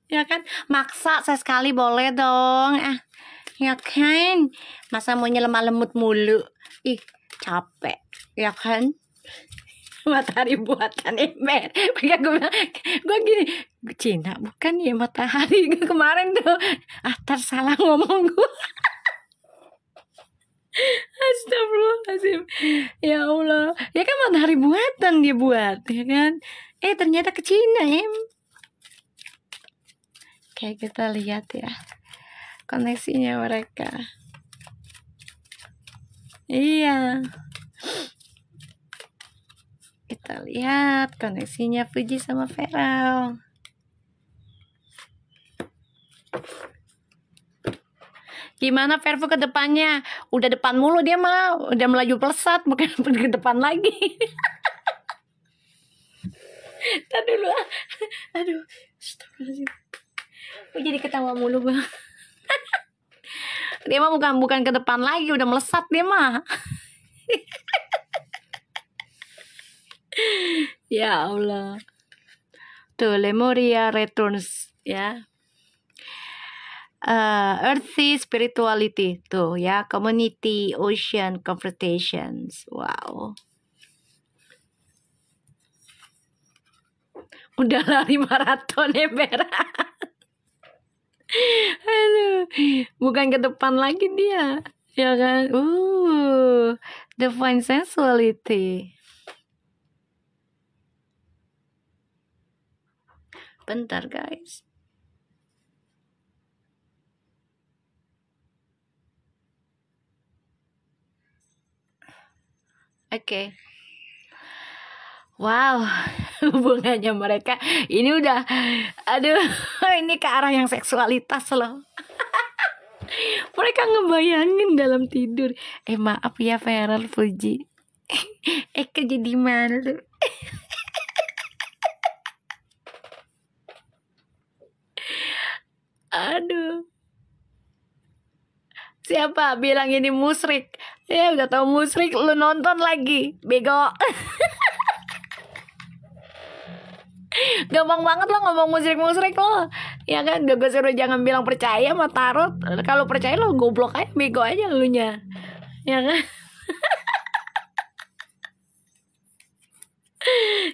Ya kan, maksa sesekali boleh dong. Ya kan, masa maunya lemah lemut mulu. Ih, capek. Ya kan? Matahari buatan ember. Makanya gue gini, Cina bukan ya matahari. Kemarin tuh, tersalah ngomong gue. Astagfirullahaladzim. Ya Allah. Ya kan matahari buatan dia buat, ya kan? Ternyata ke Cina ya. Kayak kita lihat ya koneksinya mereka. Iya. Kita lihat koneksinya Fuji sama Veral. Gimana Verve ke depannya? Udah depan mulu dia mah, udah melaju pesat, bukan ke depan lagi. Ntar dulu, aduh, astagfirullahaladzim. Kok jadi ketawa mulu bang? Dia mah bukan ke depan lagi, udah melesat dia mah. Ya Allah. Tuh, Lemuria returns ya. Earthy spirituality tuh ya, community, ocean, conversations. Wow. Udah lari maraton ya Bera. Aduh, bukan ke depan lagi dia, ya kan? Divine sensuality. Bentar guys. Oke. Wow, hubungannya mereka ini udah, aduh, ini ke arah yang seksualitas loh. Mereka ngebayangin dalam tidur. Maaf ya Feral Fuji. Jadi malu. Aduh. Siapa bilang ini musrik? Ya udah tahu musrik, lu nonton lagi, bego. Gampang banget lo ngomong musrik-musrik lo. Ya kan, udah gue suruh jangan bilang percaya sama tarot. Kalau percaya lo goblok aja, bego aja lu nya. Ya kan?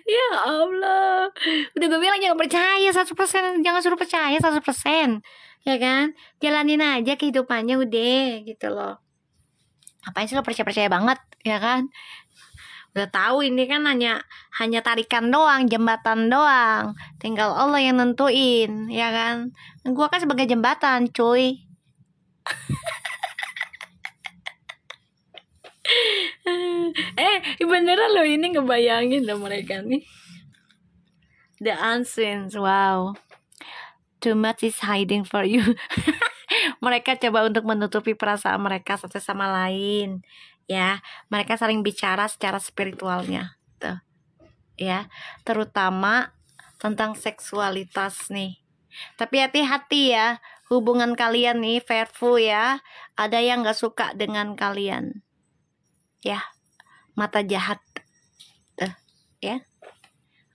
Ya Allah. Udah gue bilang jangan percaya 100%, jangan suruh percaya 100%. Ya kan? Jalanin aja kehidupannya udah gitu loh. Ngapain sih lo percaya banget, ya kan? Udah tahu ini kan hanya tarikan doang, jembatan doang. Tinggal Allah yang nentuin, ya kan? Gua kan sebagai jembatan, cuy. Beneran loh, ini ngebayangin loh mereka nih. The unseen, wow. Too much is hiding for you. Mereka coba untuk menutupi perasaan mereka satu sama lain, ya. Mereka saling bicara secara spiritualnya, tuh, ya. Terutama tentang seksualitas nih. Tapi hati-hati ya, hubungan kalian nih, Verve ya. Ada yang nggak suka dengan kalian, ya. Mata jahat, tuh, ya.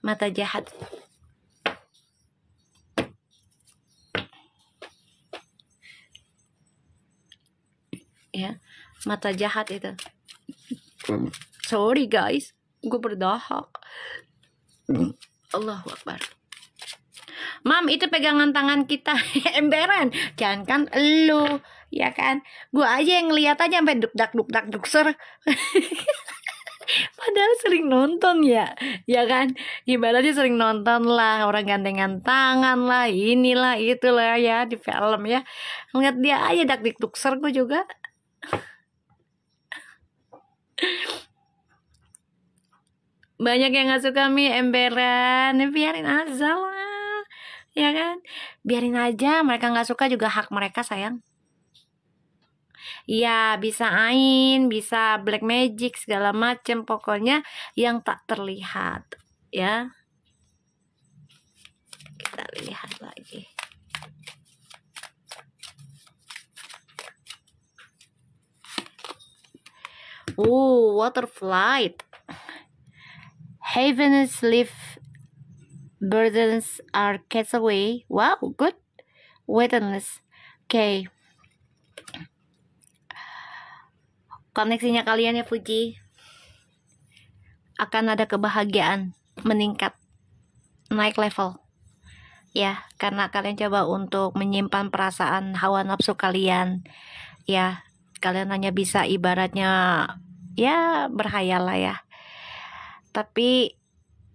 Mata jahat. Ya, mata jahat itu. Sorry guys, gue berdahak. Allahu Akbar. Mam, itu pegangan tangan kita emberan, jangan kan lu, ya kan? Gue aja yang ngeliat aja sampai duk dak ser. Padahal sering nonton ya, ya kan? Ibaratnya sering nonton lah, orang gandengan tangan lah, inilah itulah ya di film ya. Ngeliat dia aja dak dikdukser gue juga. Banyak yang nggak suka mie emberan, ya biarin aja lah, ya kan? Biarin aja, mereka nggak suka juga hak mereka sayang. Iya, bisa ain, bisa black magic segala macem, pokoknya yang tak terlihat, ya. Kita lihat lagi. Water flight. Heaven's leaf burdens are cast away. Wow, good. Witness. Okay. Koneksinya kalian ya Fuji. Akan ada kebahagiaan meningkat, naik level. Ya, karena kalian coba untuk menyimpan perasaan hawa nafsu kalian. Ya, kalian hanya bisa ibaratnya ya berhayal lah ya. Tapi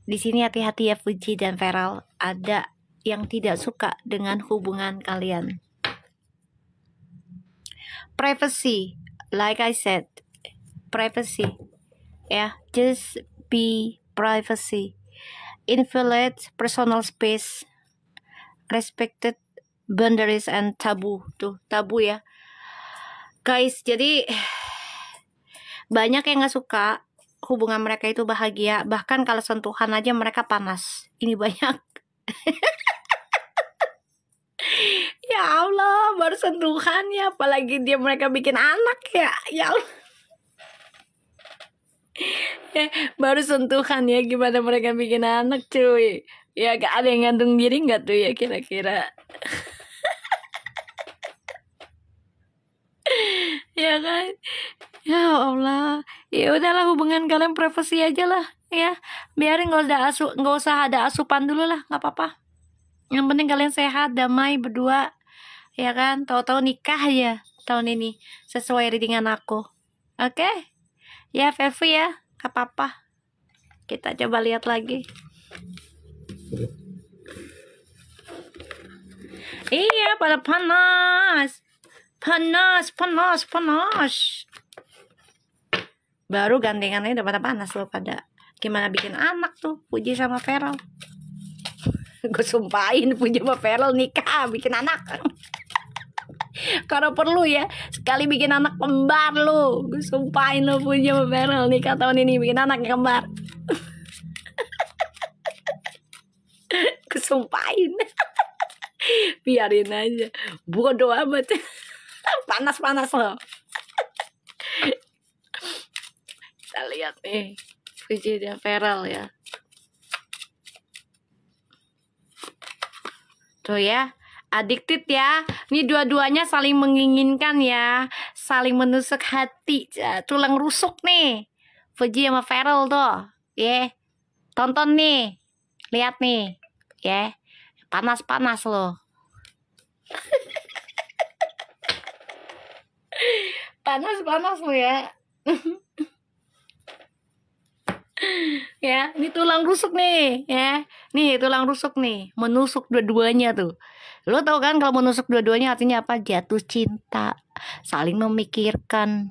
di sini hati-hati ya Fuji dan Feral, ada yang tidak suka dengan hubungan kalian. Privacy, like I said, privacy. Ya, just be privacy. Inviolate personal space, respected boundaries and tabu. Tuh, tabu ya. Guys, jadi banyak yang gak suka hubungan mereka itu bahagia, bahkan kalau sentuhan aja mereka panas. Ini banyak. Ya Allah, baru sentuhan ya, apalagi mereka bikin anak ya. Ya Allah. Ya, baru sentuhan ya, gimana mereka bikin anak cuy. Ya gak ada yang gantung diri gak tuh ya kira-kira. Ya kan? Ya Allah, ya udahlah hubungan kalian privasi aja lah, ya. Biarin nggak usah ada asupan dulu lah, nggak apa-apa. Yang penting kalian sehat, damai berdua, ya kan? Tahu-tahu nikah ya tahun ini sesuai readingan aku. Oke? Ya Fevi ya, nggak apa-apa. Kita coba lihat lagi. Iya, pada panas. Panas. Baru gandengannya udah pada panas loh pada. Gimana bikin anak tuh Puji sama Feral. Gue sumpahin Puji sama Feral nikah bikin anak. Kalau perlu ya sekali bikin anak kembar lo. Gue sumpahin lo Puji sama Feral nikah tahun ini bikin anak kembar. Gue sumpahin. Biarin aja. Bodoh amat. Panas loh. Kita lihat nih Puji dan Feral ya. Tuh ya, addicted ya. Ini dua-duanya saling menginginkan ya, saling menusuk hati, tulang rusuk nih. Puji sama Feral tuh. Ya. Tonton nih. Lihat nih. Ya. Panas loh. Panas loh ya. Ya, ini tulang rusuk nih, ya. Nih, tulang rusuk nih, menusuk dua-duanya tuh. Lo tau kan kalau menusuk dua-duanya artinya apa? Jatuh cinta, saling memikirkan.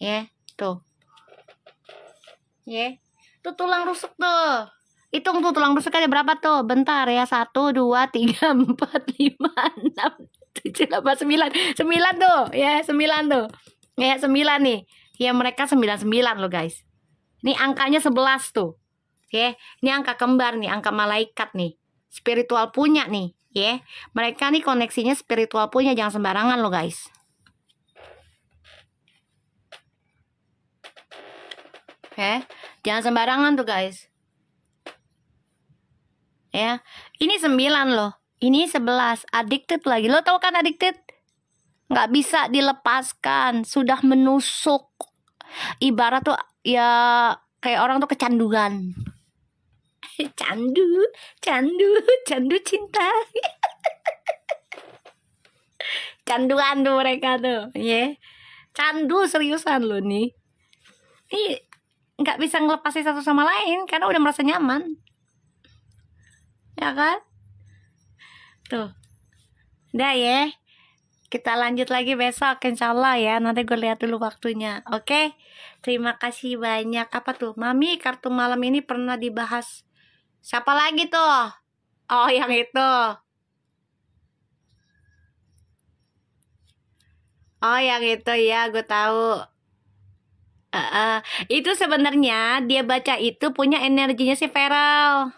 Ya, tuh. Ya, tuh tulang rusuk tuh. Hitung tuh tulang rusuk ada berapa tuh? Bentar ya, 1, 2, 3, 4, 5, 6, 7, 8, 9. 9 tuh, ya, 9 tuh. Ya, 9 nih. Ya, mereka 99 loh guys. Ini angkanya 11 tuh. Oke, ini angka kembar nih, angka malaikat nih. Spiritual punya nih, ya. Mereka nih koneksinya spiritual punya, jangan sembarangan loh, guys. Oke, jangan sembarangan tuh, guys. Ya. Ini 9 loh. Ini 11, addicted lagi. Lo tau kan addicted? Nggak bisa dilepaskan, sudah menusuk. Ibarat tuh ya kayak orang tuh kecanduan. Candu cinta. Canduan tuh mereka tuh, ya. Candu seriusan loh nih. Nih nggak bisa ngelepasin satu sama lain karena udah merasa nyaman, ya kan? Tuh, udah ya. Kita lanjut lagi besok insyaallah ya. Nanti gue lihat dulu waktunya. Oke. Terima kasih banyak. Apa tuh? Mami, kartu malam ini pernah dibahas. Siapa lagi tuh? Oh, yang itu. Oh, yang itu ya, gue tahu. Itu sebenarnya dia baca itu punya energinya si Feral.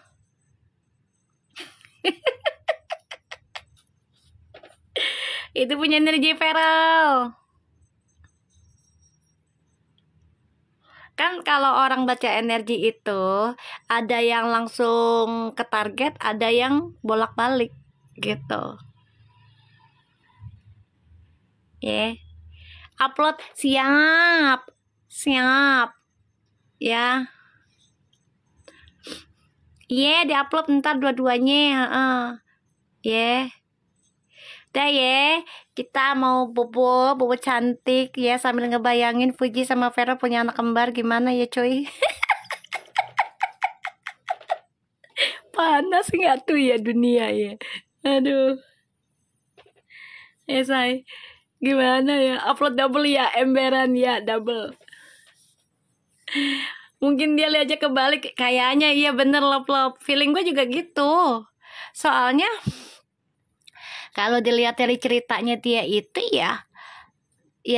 Itu punya energi Feral. Kan kalau orang baca energi itu ada yang langsung ke target, ada yang bolak-balik gitu. Ya. Upload siap. Siap. Ya. Diupload ntar dua-duanya, ya. Udah ya, kita mau bobo cantik ya sambil ngebayangin Fuji sama Vera punya anak kembar gimana ya cuy. Panas nggak tuh ya dunia ya. Aduh. Ya say, gimana ya, upload double ya, emberan ya double. Mungkin dia lihat aja kebalik, kayaknya iya bener lop-lop. Feeling gue juga gitu. Soalnya kalau dilihat dari ceritanya dia itu ya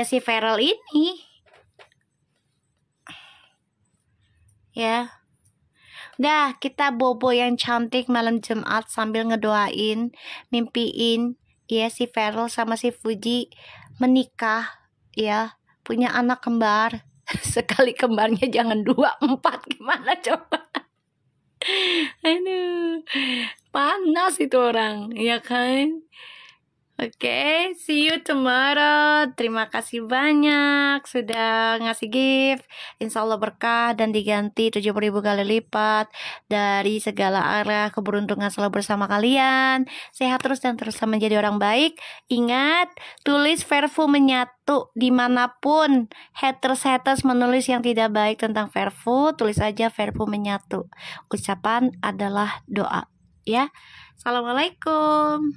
si Feral ini. Ya. Udah, kita bobo yang cantik malam Jumat sambil ngedoain, mimpiin ya si Feral sama si Fuji menikah ya, punya anak kembar. Sekali kembarnya jangan 2, 4, gimana coba? Aduh, panas itu orang, ya kan? Oke, see you tomorrow. Terima kasih banyak sudah ngasih gift. Insya Allah berkah dan diganti 70.000 kali lipat dari segala arah. Keberuntungan selalu bersama kalian. Sehat terus dan terus menjadi orang baik. Ingat, tulis Verfu menyatu dimanapun. Haters menulis yang tidak baik tentang Verfu, tulis aja Verfu menyatu. Ucapan adalah doa. Ya, Assalamualaikum.